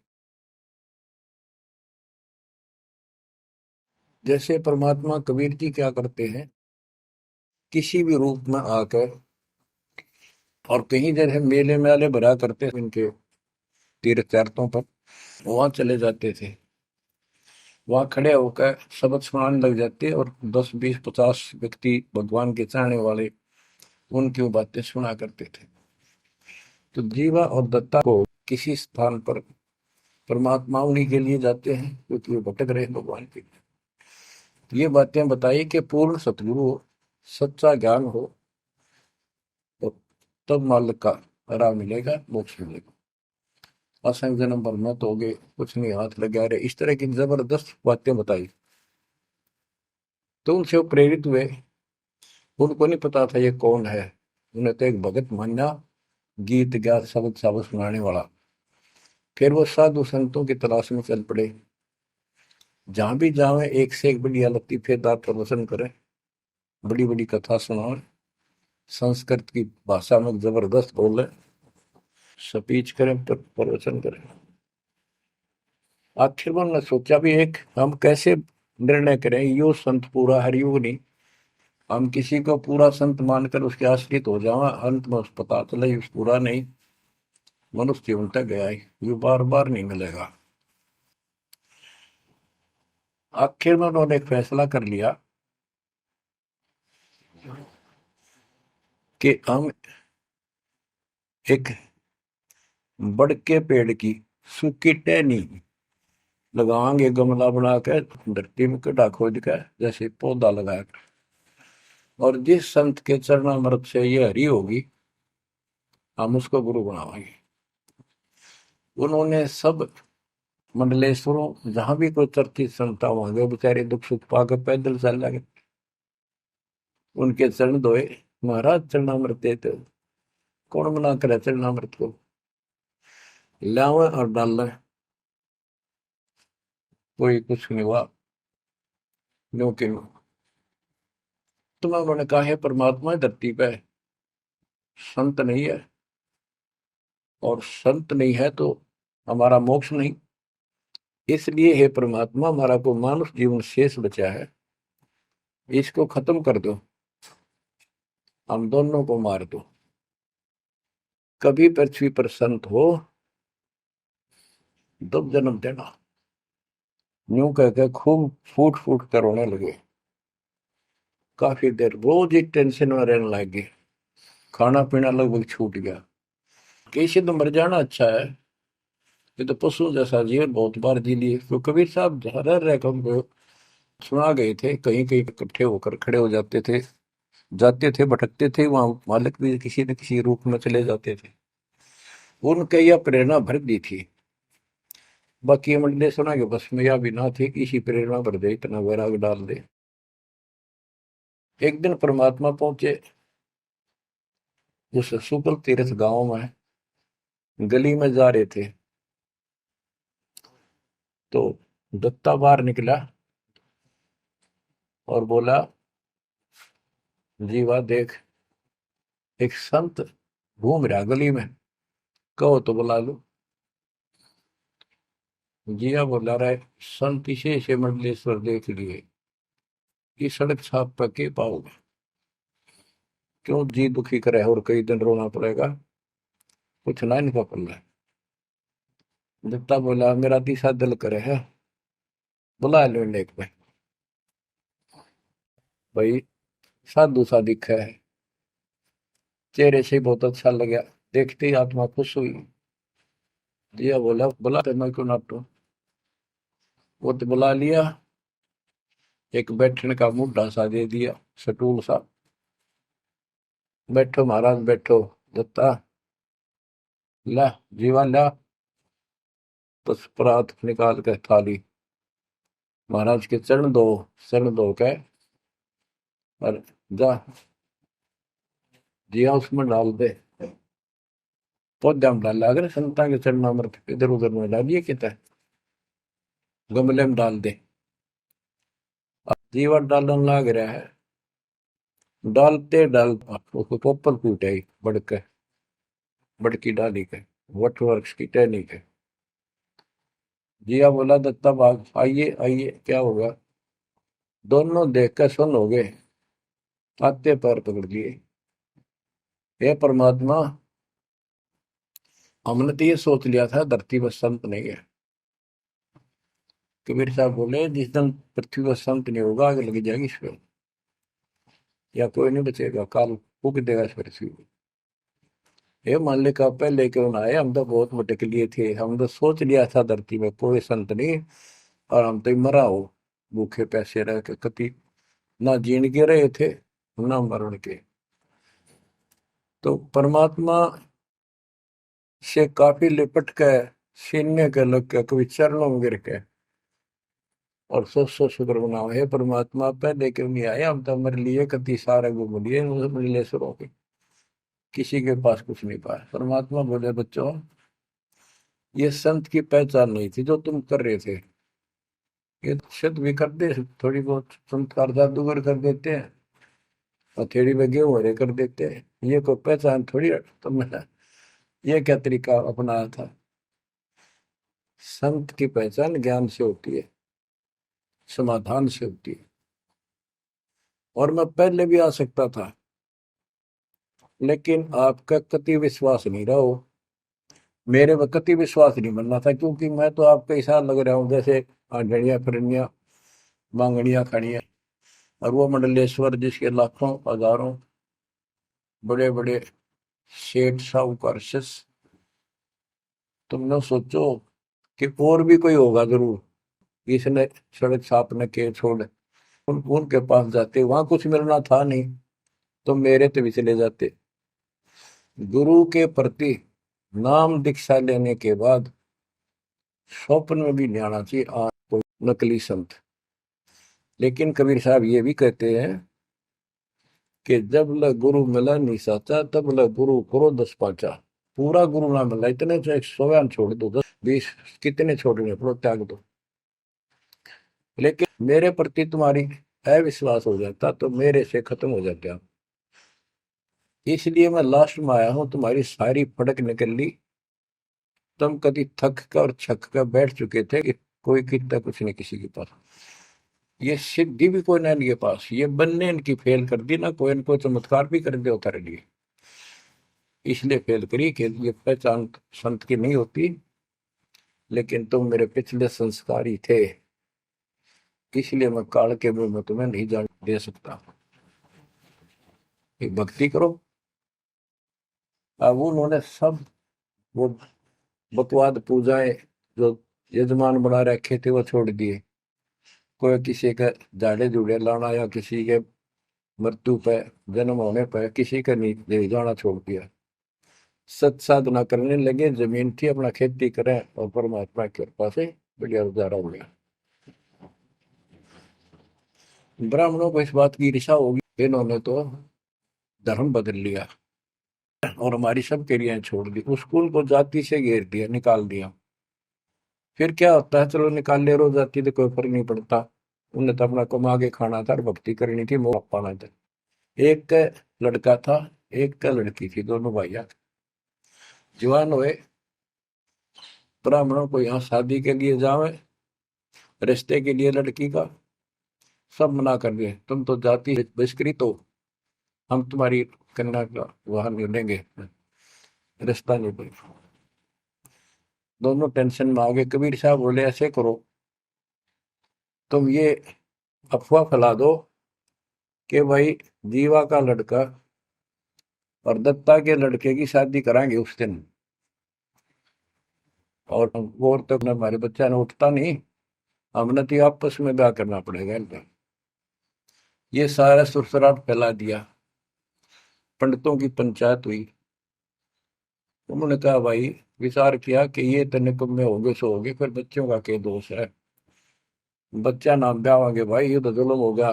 जैसे परमात्मा कबीर जी क्या करते हैं, किसी भी रूप में आकर, और कहीं जैसे मेले मेले भरा करते हैं इनके तीर्थ तीर्थों पर, वहां चले जाते थे। वहां खड़े होकर शब्द सुनाने लग जाते और 10 20 50 व्यक्ति भगवान के चाहने वाले उनकी वो बातें सुना करते थे। तो जीवा और दत्ता को किसी स्थान पर परमात्मा उन्हीं के लिए जाते हैं क्योंकि वो भटक रहे हैं भगवान के। ये बातें बताई कि पूर्ण सतगुरु हो, सच्चा ज्ञान हो, तो तब मालिक का आराम मिलेगा, मोक्ष मिलेगा। असंग जन्म पर मत होगे, कुछ नहीं हाथ लगा रहे, इस तरह की जबरदस्त बातें बताई। तो उनसे वो प्रेरित हुए। उनको नहीं पता था ये कौन है। उन्हें तो एक भगत माना, गीत गा शब्द शब्द सुनाने वाला। फिर वो साधु संतों की तलाश में चल पड़े। जहां भी जावे एक से एक बड़ी लतीफेदार प्रवचन करें, बड़ी बड़ी कथा सुनाए, संस्कृत की भाषा में जबरदस्त बोले, स्पीच करें, प्रवचन करें। आखिर में उन्होंने सोचा भी एक हम कैसे निर्णय करें, यो संत पूरा हरियो नहीं। हम किसी को पूरा संत मानकर उसके आश्रित हो जावा, अंत में उस पता चले उस पूरा नहीं, मनुष्य जीवन तक गया है, ये बार बार नहीं मिलेगा। आखिर में उन्होंने एक फैसला कर लिया कि हम एक बड़ के पेड़ की सूखी टहनी लगाएंगे, गमला बना के धरती में गड्ढा खोद के जैसे पौधा लगाया। और जिस संत के चरणामृत से ये हरी होगी, हम उसको गुरु बनावाएंगे। उन्होंने सब मंडलेश्वरों जहां भी कोई चर्चित संत था वहां गए, बेचारे दुख सुख पाकर पैदल चल लगे, उनके चरण धोए। महाराज चरणामृत देते हो। कौन मना करे चरणामृत को, लावे और डाल। कोई कुछ नहीं हुआ, क्योंकि तो मैं उन्होंने कहा है परमात्मा धरती पे है, संत नहीं है, और संत नहीं है तो हमारा मोक्ष नहीं। इसलिए हे परमात्मा, हमारा को मानुष जीवन शेष बचा है, इसको खत्म कर दो, हम दोनों को मार दो। कभी पृथ्वी पर संत हो तब जन्म देना। यूं कहकर खूब फूट फूट कर रोने लगे। काफी देर रोज ही टेंशन में रहने लगे, खाना पीना लगभग छूट गया। कैसे तो मर जाना अच्छा है, ये तो पशु जैसा जीवन बहुत बार जी लिए। तो कबीर साहब रह रह हमको सुना गए थे, कहीं कहीं इकट्ठे होकर खड़े हो जाते थे, जाते थे, भटकते थे, वहां मालिक भी किसी न किसी रूप में चले जाते थे। उनके यह प्रेरणा भर दी थी। बाकी मंडले सुना कि बस में यह भी ना थे कि इसी प्रेरणा भर दे, इतना वैराग डाल दे। एक दिन परमात्मा पहुंचे उस सुकल तीर्थ गांव में, गली में जा रहे थे तो दत्ता बाहर निकला और बोला, जीवा देख, एक संत घूम रहा गली में, कहो तो बुला लो। जिया बोला रहा है, संत इसे से मंडलेश्वर देख लिए कि सड़क छाप पर के पाओगे, क्यों जी दुखी करे और कई दिन रोना पड़ेगा, कुछ ना इनका पल्ला है। दत्ता बोला, मेरा तीसरा दिल करे है, बुला लो एक भाई। भाई साधु सा दिखा है, चेहरे से बहुत अच्छा लगा, देखते ही आत्मा खुश हुई। जिया बोला, बुला तो मैं क्यों ना तो। वो तो बुला लिया, एक बैठने का मुड्ढा सा दे दिया, सटूल सा। बैठो महाराज बैठो। दत्ता, ला जीवा ला, बस परात निकाल के थाली महाराज के चरण दो, चरण दो के और जा जिया उसमें डाल दे। पौधा में डाला, अगर संता के चरण अमृत इधर उधर में डालिए, कितना गमले में डाल दे। अब जीवा डालन लाग रहा है, डालते डालता उसको पोपल फूट आई बड़के, बड़की डाली के, वट वृक्ष की टहनी के। जिया बोला, दत्ता बाग आइए आइए, क्या होगा। दोनों देख कर सुन हो गए, आते पैर पकड़ लिए। हे परमात्मा, हमने तो ये सोच लिया था धरती पर संत नहीं है। कबीर साहब बोले, जिस दिन पृथ्वी पर संत नहीं होगा, आग लग जाएगी इस पर, या कोई नहीं बचेगा, काल फूक देगा इस पृथ्वी को। हे मालिक, आप पहले क्यों ना आए, हम तो बहुत भटक लिए थे, हम तो सोच लिया था धरती में कोई संत नहीं, और हम तो मरा हो भूखे पैसे रह के, कति ना जीण के रहे थे ना मरण के। तो परमात्मा से काफी लिपट के, सीने के लग के, कभी चरणों में गिर के, और सो सो शुक्र मनाओ, हे परमात्मा पहले क्यों नहीं आए, हम तो मर लिए, कति सारे घूम लिए नीलेश्वरों के, किसी के पास कुछ नहीं पाया। परमात्मा बोले, बच्चों ये संत की पहचान नहीं थी जो तुम कर रहे थे, ये सिद्ध भी कर दे थोड़ी बहुत, संस्कार जादूगर कर देते हैं, हथेड़ी में गेहूं हरे कर देते हैं, ये कोई पहचान थोड़ी तुमने ये क्या तरीका अपनाया था। संत की पहचान ज्ञान से होती है, समाधान से होती है। और मैं पहले भी आ सकता था, लेकिन आपका कति विश्वास नहीं रहा हो, मेरे में कति विश्वास नहीं बनना था, क्योंकि मैं तो आपका ऐसा लग रहा हूँ जैसे आंधड़िया फिरनिया मांगड़िया खड़िया, और वो मंडलेश्वर जिसके लाखों हजारों बड़े बड़े सेठ साहूकार शिष्य। तुम लोग सोचो कि और भी कोई होगा जरूर, इसने सड़क छापने के छोड़ उनके पास जाते, वहां कुछ मिलना था नहीं तो मेरे तो भी चले जाते। गुरु के प्रति नाम दीक्षा लेने के बाद स्वप्न में भी नहीं आना चाहिए आज कोई नकली संत। लेकिन कबीर साहब ये भी कहते हैं कि जब ल गुरु मिला नहीं साचा, तब ल गुरु करो दस पाचा। पूरा गुरु ना मिला, इतने से 100 छोड़ दो, 10 20 कितने छोड़ने पड़ो, त्याग दो। लेकिन मेरे प्रति तुम्हारी अविश्वास हो जाता तो मेरे से खत्म हो जाते आप। इसलिए मैं लास्ट में आया हूं, तुम्हारी सारी फड़क निकल ली। तुम कभी थक कर और छक कर बैठ चुके थे कि कोई कितना कुछ नहीं किसी के पास। ये सिद्धि भी कोई ना लिए पास, ये बनने इनकी फेल कर दी ना, कोई इनको चमत्कार भी कर दे उतारे लिए। इसलिए फेल करी कि ये पहचान संत की नहीं होती। लेकिन तुम मेरे पिछले संस्कारी थे, इसलिए मैं काल के मुंह में तुम्हें नहीं जान दे सकता। एक भक्ति करो। अब उन्होंने सब वो बकवाद पूजाएं जो यजमान बना रखे थे वो छोड़ दिए। कोई किसी का झाड़े झूड़े लाना या किसी के मृत्यु पे, जन्म होने पर किसी का नहीं ले जाना छोड़ दिया। सत साधना करने लगे, जमीन थी अपना खेती करें और परमात्मा की कृपा से बढ़िया गुजारा हो गया। ब्राह्मणों को इस बात की ईर्षा होगी, इन्होंने तो धर्म बदल लिया और हमारी सब क्रियाएं छोड़ दी, उस कुल को जाति से घेर दिया, निकाल दिया। फिर क्या होता है, चलो निकाल ले रो जाति तो कोई फर्क नहीं पड़ता। उन्हें तो अपना कमा के खाना था और भक्ति करनी थी, मोह पाना था। एक का लड़का था, एक का लड़की थी, दोनों भैया जवान हुए। ब्राह्मणों को यहाँ शादी के लिए जावे, रिश्ते के लिए लड़की का सब मना कर दिए, तुम तो जाति बहिष्कृत हो, हम तुम्हारी कन्या का वहां नहीं लेंगे, रिश्ता नहीं देंगे। दोनों टेंशन में आ गए। कबीर साहब बोले ऐसे करो, तुम ये अफवाह फैला दो कि भाई जीवा का लड़का और दत्ता के लड़के की शादी कराएंगे उस दिन, और वो तक हमारे बच्चा ने उठता नहीं, हमने तो आपस में ब्याह करना पड़ेगा इनका। ये सारा सुरसराट फैला दिया। पंडितों की पंचायत हुई। उन्होंने कहा भाई, विचार किया कि ये तो निकम्मे होंगे सो होंगे, फिर बच्चों का क्या दोष है। बच्चा नाम ब्याह होंगे भाई, ये तो जुल्म होगा,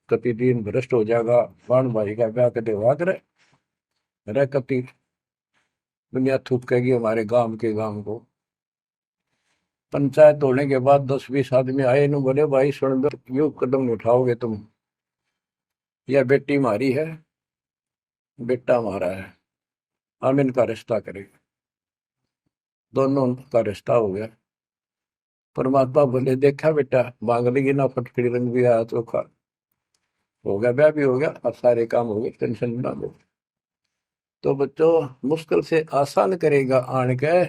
कति दिन भ्रष्ट हो जाएगा। बाण भाई का ब्याह कदे हुआ करे रे, कति दुनिया थूकेगी हमारे गांव के गांव को। पंचायत होने के बाद 10-20 आदमी आए, इन्होंने बोले भाई सुन दो, यू कदम नहीं उठाओगे तुम, यह बेटी हमारी है, बेटा हमारा है, हम इनका रिश्ता करेंगे। दोनों का रिश्ता हो गया। परमात्मा बोले देखा बेटा, मांग लेगी ना फटकड़ी, रंग भी आया चोखा, हो गया ब्याह भी हो गया, अब सारे काम हो गए, टेंशन ना लो। तो बच्चों, मुश्किल से आसान करेगा आन के,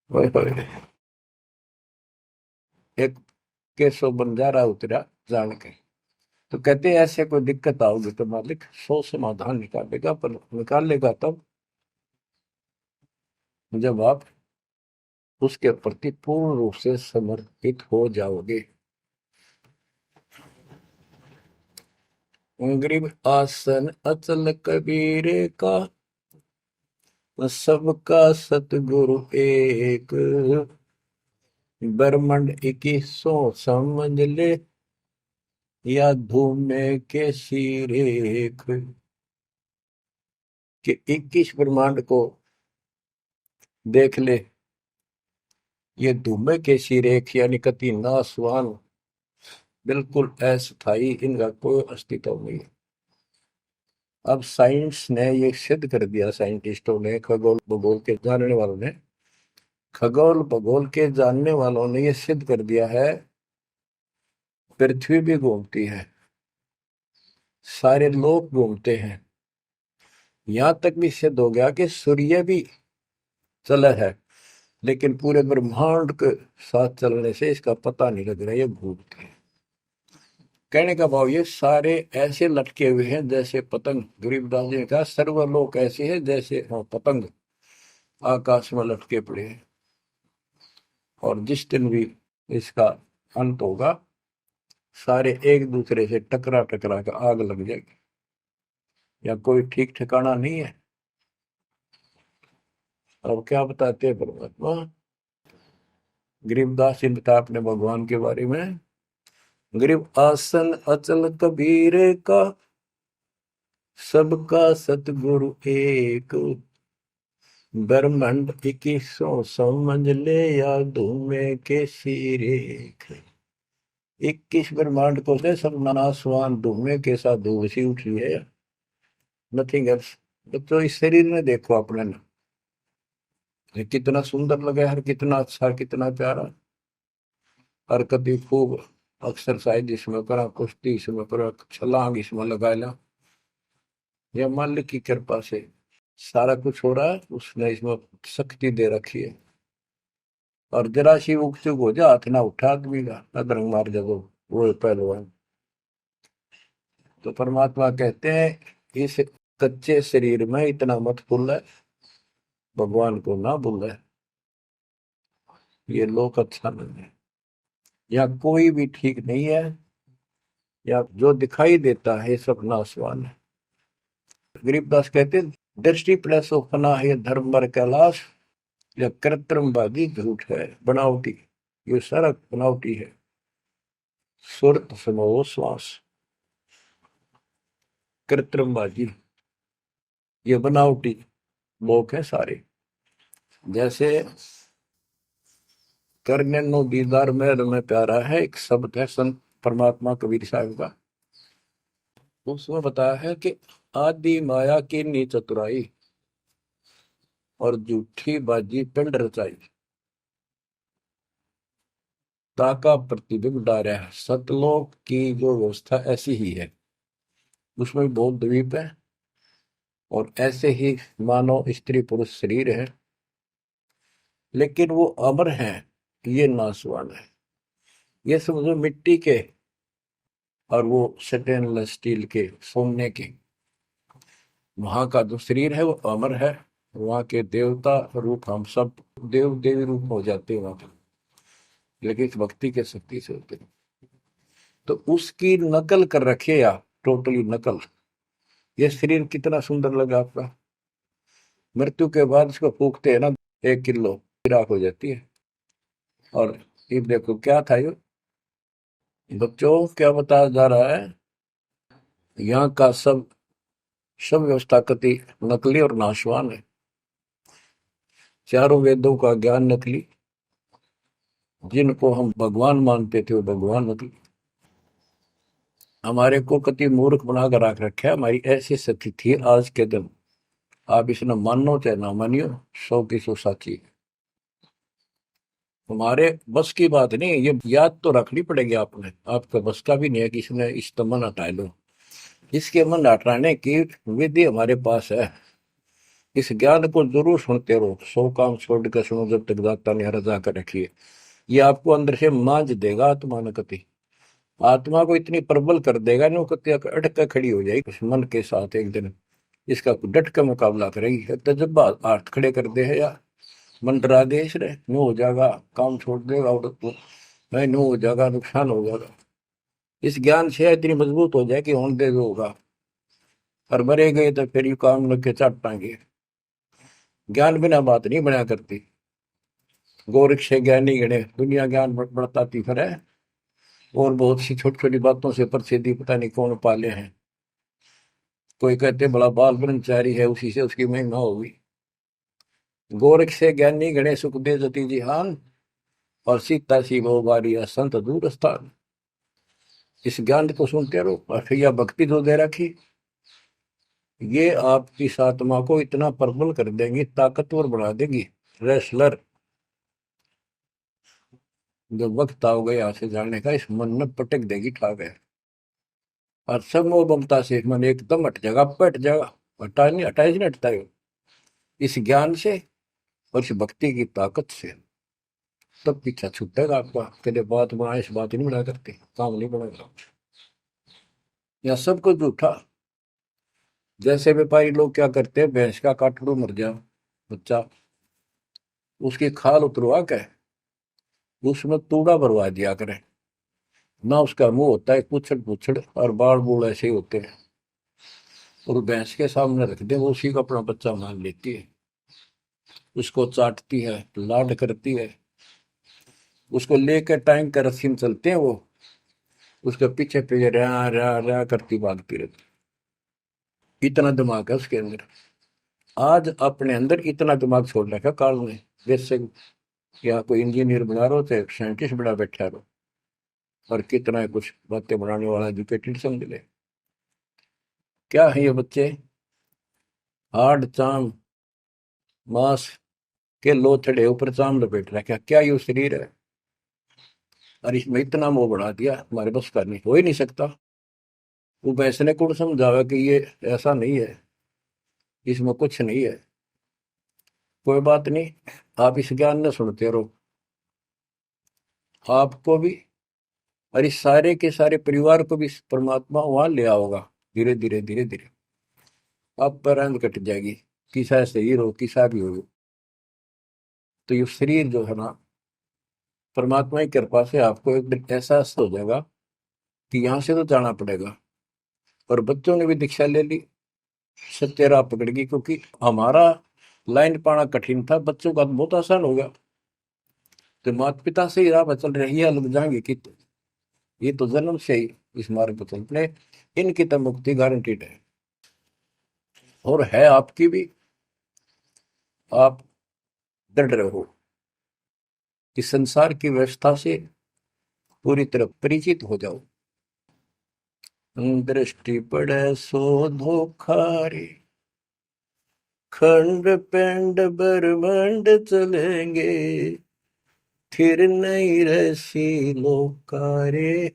ओए होए, एक केसो बंजारा उतरा जान के। तो कहते हैं ऐसे कोई दिक्कत आओगी तो मालिक 100 समाधान निकालेगा, पर निकालेगा तब जब आप उसके प्रति पूर्ण रूप से समर्पित हो जाओगे। गरीब आसन अचल कबीर का, सबका सतगुरु एक, ब्रह्मंड इक्कीसों समझ ले, या धूमे के सिरेख। कि 21 ब्रह्मांड को देख ले, ये धूमे के सिरेख यानी कति नासवान, बिल्कुल अस्थाई, इनका कोई अस्तित्व नहीं। अब साइंस ने ये सिद्ध कर दिया, साइंटिस्टों ने, खगोल भूगोल के जानने वालों ने, खगोल भूगोल के जानने वालों ने ये सिद्ध कर दिया है, पृथ्वी भी घूमती है, सारे लोग घूमते हैं। यहां तक भी सिद्ध हो गया कि सूर्य भी चला है, लेकिन पूरे ब्रह्मांड के साथ चलने से इसका पता नहीं लग रहा, ये घूमते हैं। कहने का भाव ये सारे ऐसे लटके हुए हैं जैसे पतंग। गरीबदास जी ने कहा सर्वलोक ऐसे है जैसे पतंग आकाश में लटके पड़े हैं, और जिस दिन भी इसका अंत होगा, सारे एक दूसरे से टकरा टकरा कर आग लग जाएगी, या कोई ठीक ठिकाना नहीं है। अब क्या बताते हैं परमात्मा, गरीबदास जी बता अपने भगवान के बारे में, गरीब आसन अचल कबीर का, सबका सतगुरु एक, ब्रह्मांड इक्कीसों समझ ले, या धूमे के सिरेख। 21 ब्रह्मांड को से सब नासवान धूमे के साथ धूसी उठी है। Nothing else. बच्चों इस शरीर में देखो अपने ना, ये कितना सुंदर लगा है, कितना अच्छा, कितना प्यारा। हरकत ही खूब, एक्सरसाइज इसमें करा, कुश्ती इसमें करा, छलांग इसमें लगा ला। ये मालिक की कृपा से सारा कुछ हो रहा है, उसने इसमें शक्ति दे रखी है। और जरा सी उग चुक हो जा, हाथ ना उठा आदमी का, अदरंग मार जब वो पहलवान। तो परमात्मा कहते हैं इस कच्चे शरीर में इतना मत भूल, भगवान को ना भूल। ये लोक अच्छा नहीं है, या कोई भी ठीक नहीं है, या जो दिखाई देता है ये सब नाशवान है। गरीबदास कहते हैं, दृष्टि प्लस फना है धर्म बर कैलाश, या कृत्रिमवादी झूठ है बनावटी। ये सारा बनावटी है। सुरत समो श्वास, कृत्रिमवादी, ये बनावटी लोग हैं सारे। जैसे करने नो दीदार में प्यारा है, एक शब्द है संत परमात्मा कबीर साहब का। उसमें बताया है कि आदि माया की नी चतुराई, और झूठी बाजी पिंड रचाई, ताका प्रतिबिंब डारा है। सतलोक की जो व्यवस्था ऐसी ही है, उसमें बहुत द्वीप है, और ऐसे ही मानव स्त्री पुरुष शरीर है, लेकिन वो अमर है, ये नासवान है। ये समझो मिट्टी के, और वो स्टेनलेस स्टील के, सोने के। वहां का जो शरीर है वो अमर है, वहां के देवता रूप हम सब देव देवी रूप हो जाते हैं वहां पे, लेकिन इस भक्ति के शक्ति से होते हैं। तो उसकी नकल कर रखे आप, टोटली नकल। ये शरीर कितना सुंदर लगा आपका, मृत्यु के बाद इसको फूकते हैं ना, 1 किलो राख हो जाती है। और ये देखो क्या था ये, बच्चों क्या बताया जा रहा है, यहाँ का सब सब व्यवस्था कति नकली और नाशवान है। चारों वेदों का ज्ञान नकली, जिनको हम भगवान मानते थे वो भगवान नकली। हमारे को कति मूर्ख बनाकर रख रखा है, हमारी ऐसी स्थिति थी आज के दिन। आप इसने मानो चाहे ना मानियो, 100 की 100 साची है। हमारे बस की बात नहीं, ये याद तो रखनी पड़ेगी आपने, आपका बस का भी नहीं है कि इसने इस मन हटा लो। इसके मन हटाने की विधि हमारे पास है। इस ज्ञान को जरूर सुनते रहो, 100 काम छोड़ कर सुनो जब तक दाता ने रजा कर रखी है। ये आपको अंदर से मांझ देगा आत्मा न कति, आत्मा को इतनी प्रबल कर देगा ना, कति अटक कर खड़ी हो जाएगी उस मन के साथ। एक दिन इसका डट का मुकाबला करेगी, तजब्बा हाथ खड़े कर दे है यार, मन डरा दे इसने, नो हो जाएगा, काम छोड़ देगा, और नहीं नो हो जाएगा, नुकसान हो जाएगा। इस ज्ञान से इतनी मजबूत हो जाए कि होने दे जो होगा, और मरे गए तो फिर यू काम लग के चट पाएंगे। ज्ञान बिना बात नहीं बना करती। गोरख से ज्ञानी गणे दुनिया ज्ञान बढ़ताती फिर है, और बहुत सी छोटी छोटी बातों से प्रसिद्धि पता नहीं कौन पाले हैं। कोई कहते बड़ा बाल ब्रह्मचारी है, उसी से उसकी महिमा होगी। गोरख से ज्ञानी गणे सुख दे जति जिहान, और सीता सी वो बारी संत दूर स्थान। इस ज्ञान को सुनते रहो, और फिर यह भक्ति जो दे रखी, ये आपकी इस आत्मा को इतना प्रबल कर देंगी, ताकतवर बना देंगी, रेसलर। जब वक्त आओगे यहाँ से जाने का, इस मन में पटक देगी ठा गए, और सब मोह ममता से मन एकदम हट जाएगा, पट जाएगा। हटा नहीं, हटाए नहीं हटता है इस ज्ञान से और इस भक्ति की ताकत से। तब पीछा छूटेगा आपका, कदे बात बना इस बात ही नहीं बना करते, काम नहीं बनेगा। या सब कुछ झूठा। जैसे व्यापारी लोग क्या करते हैं, भैंस का काटड़ू मर जाए बच्चा, उसकी खाल उतरवा के उसमें तूड़ा भरवा दिया करें ना। उसका मुंह होता है पुछड़ पुछड़, और बाल बूल ऐसे ही होते हैं, और भैंस के सामने रख दे, वो उसी को अपना बच्चा मान लेती है, उसको चाटती है, लाड करती है। उसको लेकर टाइम का रस्सी में चलते हैं, वो उसके पीछे पीछे रहा रहा रहा करती भागती रहती। इतना दिमाग है उसके अंदर। आज अपने अंदर इतना दिमाग छोड़ रखा काल ने, जैसे या कोई इंजीनियर बना रहो चाहे साइंटिस्ट बना बैठा रहो, और कितना है कुछ बातें बनाने वाला एजुकेटेड समझ ले। क्या है ये बच्चे, हाड़ चाम मांस के लोथड़े ऊपर चाम लपेट रखा, क्या ये शरीर है? और इसमें इतना मोह बढ़ा दिया, हमारे बस का नहीं, हो ही नहीं सकता। वो वैसने को समझावे कि ये ऐसा नहीं है, इसमें कुछ नहीं है, कोई बात नहीं, आप इस ज्ञान न सुनते रहो। आपको भी और इस सारे के सारे परिवार को भी परमात्मा वहां ले आओगा। धीरे धीरे धीरे धीरे आप पर रंग कट जाएगी, किसा शरीर हो किसा भी हो। तो ये शरीर जो है ना, परमात्मा की कृपा से आपको एक दिन एहसास हो जाएगा कि यहाँ से तो जाना पड़ेगा। और बच्चों ने भी दीक्षा ले ली, सत्य राह पकड़ गई, क्योंकि हमारा लाइन पाना कठिन था, बच्चों का तो बहुत आसान हो गया। तो माता पिता से ही राह पर चल रही है, लग जाएंगे कि ये तो जन्म से ही इस मार्ग पर चल रहे, इनकी तो मुक्ति गारंटीड है। और है आपकी भी, आप डर रहो कि संसार की व्यवस्था से पूरी तरह परिचित हो जाओ। दृष्टि पड़े सो धोखा रे, खंड पिंड ब्रह्मांड चलेंगे, फिर नहीं रसी लोकारे,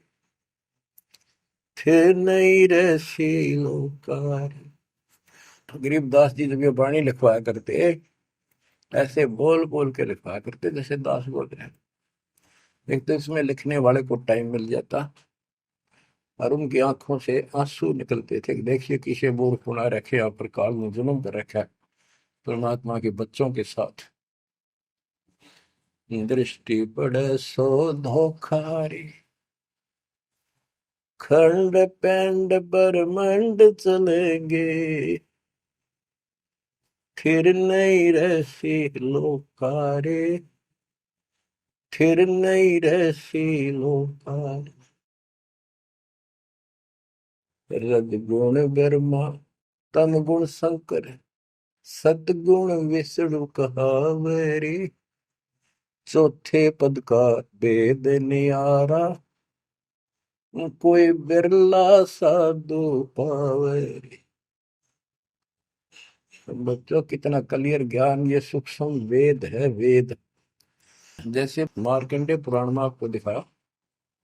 फिर नहीं रसी लोकारे। तो गरीबदास जी जब ये वाणी लिखवाया करते, ऐसे बोल बोल के लिखवाया करते जैसे दास बोल रहे हैं। एक तो इसमें लिखने वाले को टाइम मिल जाता, और उनकी आंखों से आंसू निकलते थे कि देखिए किसे मूर्ख बना रखे, आप पर काल ने जुल्म कर रखा है परमात्मा के बच्चों के साथ। दृष्टि पड़े सो धोखा रे, खंड पिंड ब्रह्मांड चलेंगे, फिर नहीं रहसी लोकारे, फिर नहीं रहसी लोकारे। रजगुण ब्रह्मा तम गुण शंकर, सतगुण विष्णु कहावरी, चौथे पद का वेद न्यारा, कोई बिरला साधु पावे। बच्चों कितना क्लियर ज्ञान, ये सूक्ष्म वेद है, वेद। जैसे मार्कंडे पुराण में आपको दिखाया,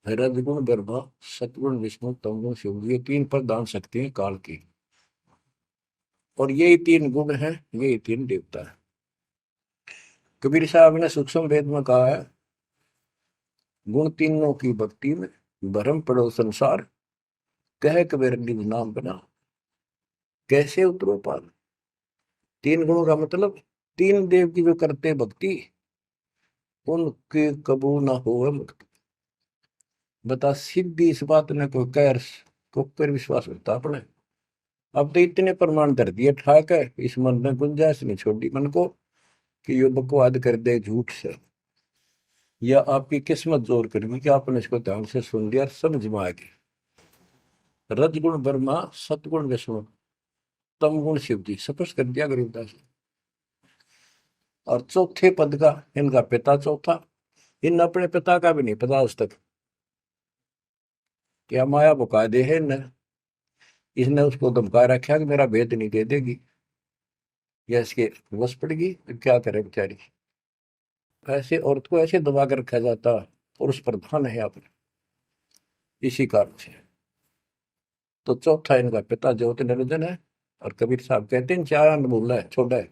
रजगुण ब्रह्मा, सतगुण विष्णु, तमगुण शिव, ये तीन प्रधान शक्ति हैं काल की। और यही तीन गुण हैं, यही तीन देवता है। कबीर साहब ने सूक्ष्म वेद में कहा है, गुण तीनों की भक्ति में भरम पड़ो संसार, कह कबीर निज नाम बना, कैसे उतरो पार। तीन गुणों का मतलब, तीन देव की जो करते भक्ति, उनके कबू ना हो मुक्ति। बता सीधी इस बात ने कोई कह को पर विश्वास होता अपने। अब तो इतने प्रमाण धर दिए ठाक है, इस मन ने गुंजाइश नहीं छोड़ी मन को कि ये बकवाद कर दे झूठ से, या आपकी किस्मत जोर करनी कि आपने इसको ध्यान से सुन लिया, समझ में आ गई। रजगुण ब्रह्मा, सतगुण विष्णु, तम गुण शिव जी, स्पष्ट कर दिया गरीबदास। और चौथे पद का इनका पिता चौथा, इन अपने पिता का भी नहीं पता आज तक, क्या माया बुका दे है न, इसने उसको धमका रखा कि मेरा भेद नहीं दे देगी, या इसके बस पड़ेगी तो क्या करे बेचारी। ऐसे औरत को ऐसे दबा कर रखा जाता, पुरुष प्रधान है आपने, इसी कारण से। तो चौथा इनका पिता ज्योति निरंजन है। और कबीर साहब कहते हैं चार अन्न बोला है छोड़ा है,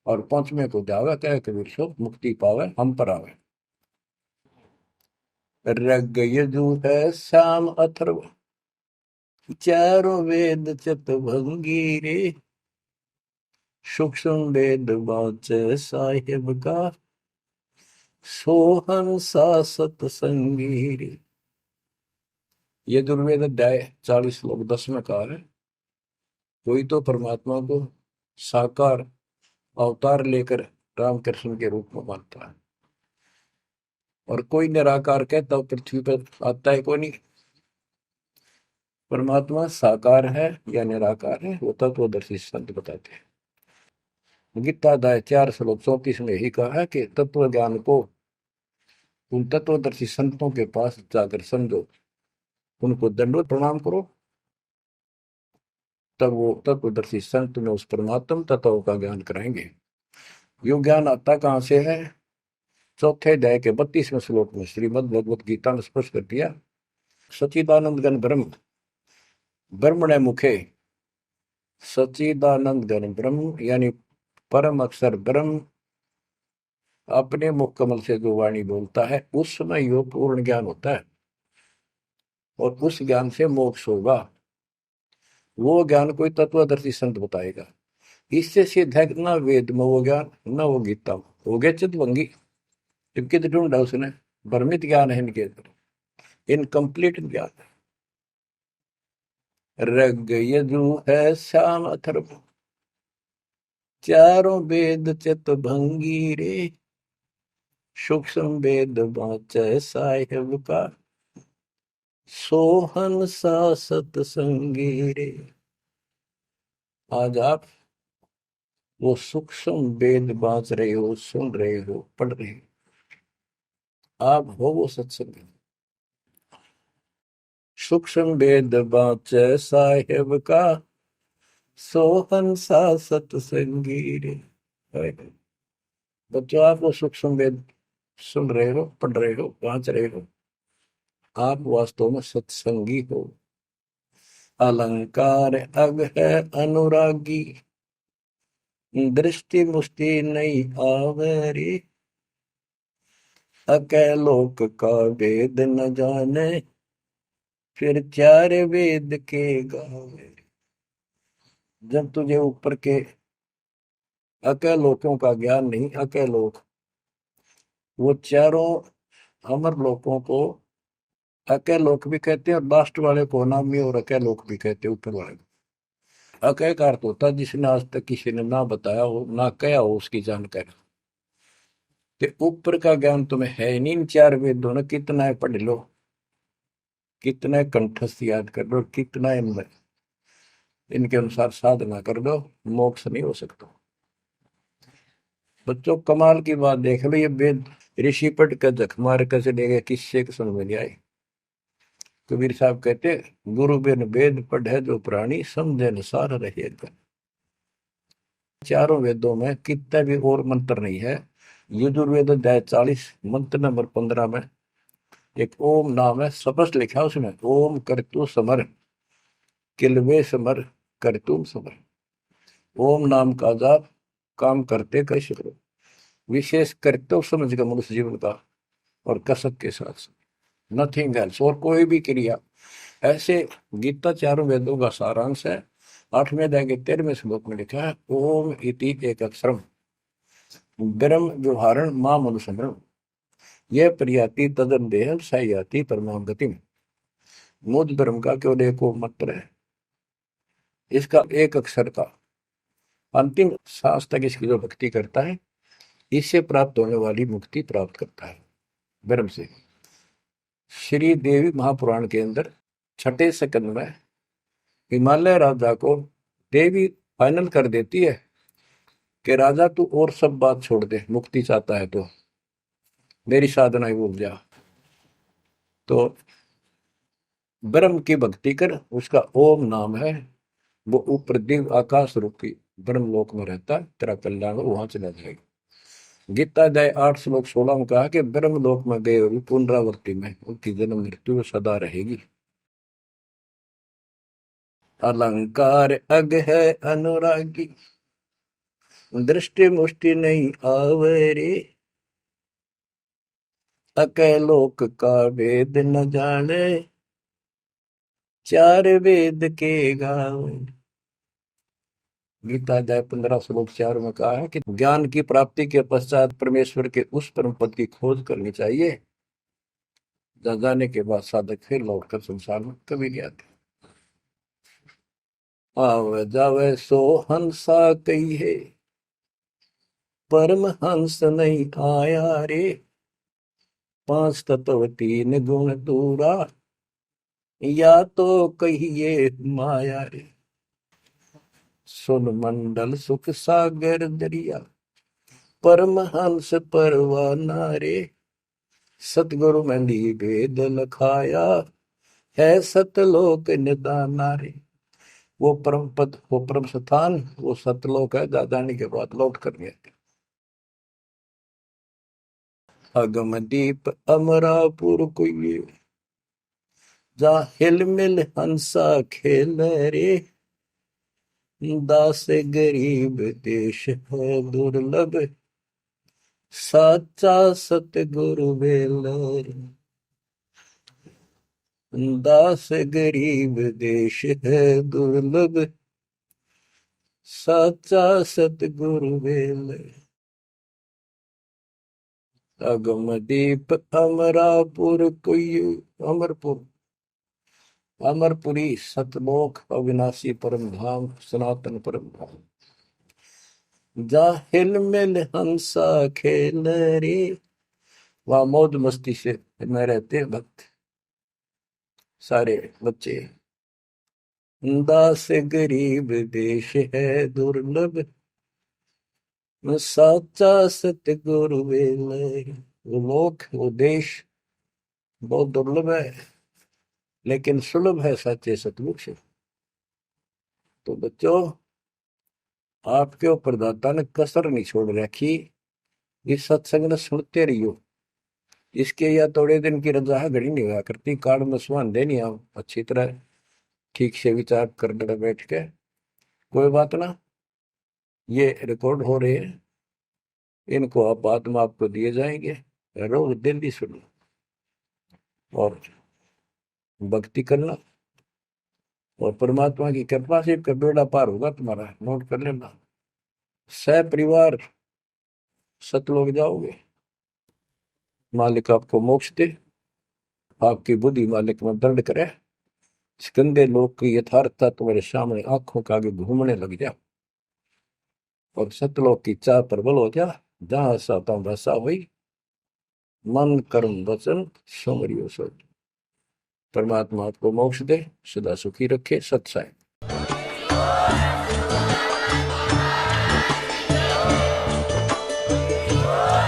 और पांचवें को जावे कहे कबीर सो, मुक्ति पावे हम पर आवे। रग यजु है श्याम अथर्व, चारों वेद चत भंगी रे, सूक्ष्म वेद बाचे साहिब का, सोहन सा सतसंगी रे। ये दुर्वेद अध्याय 40 श्लोक 10 में कहा है, कोई तो परमात्मा को साकार अवतार लेकर रामकृष्ण के रूप में मानता है, और कोई निराकार कहता है पृथ्वी पर आता है कोई नहीं। परमात्मा साकार है या निराकार है, वो तत्वदर्शी संत बताते हैं। गीता अध्याय 4 श्लोक 34 में यही कहा है कि तत्व ज्ञान को उन तत्वदर्शी संतों के पास जाकर समझो, उनको दंडवत प्रणाम करो, तब वो तत्वदर्शी संत में उस परमात्म तत्व का ज्ञान कराएंगे। यो ज्ञान आता कहाँ से है? चौथे अध्याय के 32वें श्लोक में श्रीमद् भगवत गीता ने स्पष्ट कर दिया। सच्चिदानंद घन ब्रह्म ब्रह्मणे मुखे, सच्चिदानंद घन ब्रह्म यानी परम अक्षर ब्रह्म अपने मुख कमल से जो वाणी बोलता है उस समय यो पूर्ण ज्ञान होता है और उस ज्ञान से मोक्ष होगा। वो ज्ञान कोई तत्वदर्शी संत बताएगा। इससे सिद्ध है ना वेद में वो ज्ञान ना वो गीता में। हो गया चितवंगी, इनके तो ढूंढा उसने, भ्रमित ज्ञान है इनके अंदर, इनकम्प्लीट ज्ञान। रग यजु है श्याम अथर्व, चारों वेद चित भंगी रे, सूक्ष्म वेद बाँचै साहिब का, सोहन सा सतसंगी रे। आज आप वो सूक्ष्म वेद बाँच रहे हो, सुन रहे हो, पढ़ रहे हो, आप हो वो सत्संग। सूक्ष्म वेद बाँचै साहिब का, सोहन सा सतसंगी रे। बच्चों आप वो सूक्ष्म वेद सुन रहे हो, पढ़ रहे हो, बाँच रहे हो, आप वास्तव में सत्संगी हो। अलंकार अग है अनुरागी, दृष्टि मुष्टि नहीं आवरी, अकैलोक का वेद न जाने, फिर चार वेद के गावे। जब तुझे ऊपर के अकैलोकों का ज्ञान नहीं, अकैलोक वो चारों अमर लोकों को अकैलोक भी कहते हैं और लास्ट वाले को नामी और अकैलोक भी कहते हैं, ऊपर वाले को। अकय का अर्थ होता है जिसने आज तक किसी ने ना बताया हो ना कहा हो उसकी जानकारी। तो ऊपर का ज्ञान तुम्हें है नहीं, इन चार वेदों ने कितना है पढ़ लो, कितना कंठस्थ याद कर लो, कितना इनके अनुसार साधना कर दो, मोक्ष नहीं हो सकता। बच्चों कमाल की बात देख लो, ये वेद ऋषि पट का जख मार कर चले गए, किससे समझ में नहीं आई। कबीर साहब कहते गुरु बिन वेद पढ़े जो प्राणी, समझे अनुसार रहे। चारों वेदों में कितना भी और मंत्र नहीं है। यजुर्वेद अध्याय 40 मंत्र नंबर 15 में एक ओम नाम है, स्पष्ट लिखा उसमें, ओम करतु समर किलवे समर करतुम समर। ओम नाम का जाप काम करते कैसे करो, विशेष कर्तव्य समझ का मनुष्य जीवन का और कसक के साथ, नथिंग एल्स, और कोई भी क्रिया। ऐसे गीता चारों वेदों का सारांश है। 8वें अध्याय के 13वें श्लोक में लिखा है, ओम इति एक अक्षरम ब्रह्म व्यवहारण मां मनुष्य, यह प्रियाति तदन देह सयाति परमाम गति। मुझ ब्रह्म का केवल एक मंत्र है, इसका एक अक्षर का अंतिम सांस तक इसकी जो भक्ति करता है, इससे प्राप्त होने वाली मुक्ति प्राप्त करता है ब्रह्म से। श्री देवी महापुराण के अंदर 6ठे सकंद में हिमालय राजा को देवी फाइनल कर देती है कि राजा तू और सब बात छोड़ दे, मुक्ति चाहता है तो मेरी साधना ही भूल जा, तो ब्रह्म की भक्ति कर। उसका ओम नाम है, वो ऊपर दिव्य आकाश रूपी ब्रह्म लोक में रहता है, तेरा कल्याण वहां चला जाएगा। गीता अध्याय 8 श्लोक 16 में कहा कि ब्रह्म लोक में गए हुए पुनरावृत्ति में उनकी जन्म मृत्यु सदा रहेगी। अलंकार अग है अनुरागी, दृष्टि मुष्टि नहीं आवरे, अकैलोक का वेद न जाने, चार वेद के गावे। गीता अध्याय 15 श्लोक 4 में कहा है कि ज्ञान की प्राप्ति के पश्चात परमेश्वर के उस परम पद की खोज करनी चाहिए, जहाँ जाने के बाद साधक फिर लौटकर संसार में कभी नहीं आते। आवे जावे सो हंसा कही है, परम हंस नहीं आया रे, 5 तत्व 3 गुण दूरा, या तो कहिए माया रे। सुन मंडल सुख सागर दरिया, परमहंस परवाना रे, सतगुरु मंदी वेद लखाया, है सतलोक निदाना रे। वो परम पद, वो परम स्थान, वो सतलोक है, दादानी के बाद लौट कर गए। अगम दीप अमरापुर कोई, जा हिल मिल हंसा खेल रे, दास गरीब देश है दुर्लभ, साचा सतगुरु बेलर। दास गरीब देश है दुर्लभ, साचा सतगुरु बेलर। अगम दीप अमरापुर कोई, अमरपुर, अमरपुरी सतलोक अविनाशी परम धाम, सनातन परम धाम। जा हिल मिल हंसा खेल रे, वहां मौज मस्ती से में रहते हैं भक्त, सारे बच्चे। दास गरीब देश है दुर्लभ, साचा सतगुरु बेलर। वो लोग, वो देश बहुत दुर्लभ है, लेकिन सुलभ है सच्चे सतगुरु से। तो बच्चों, आपके ऊपर दाता ने कसर नहीं छोड़ रखी, इस सत्संग ने सुनते रहियो। इसके या थोड़े दिन की रजा घड़ी नहीं हुआ करती, काल में सुहान देनी आप अच्छी तरह ठीक से विचार करने बैठ के। कोई बात ना, ये रिकॉर्ड हो रहे हैं, इनको आप बाद में आपको दिए जाएंगे, रोज दिल्ली सुनो और भक्ति करना, और परमात्मा की कृपा से का बेड़ा पार होगा तुम्हारा। नोट कर लेना, सह परिवार सतलोक जाओगे, मालिक आपको मोक्ष दे, आपकी बुद्धि मालिक में दंड करे, इस गंदे लोक की यथार्थता तुम्हारे सामने आंखों के आगे घूमने लग जा, और सतलोक की चाह प्रबल हो जा। जहां साता वैसा हुई, मन कर्म वचन सुमरियो सो। परमात्मा आपको मोक्ष दे, सदा सुखी रखे। सत्साई।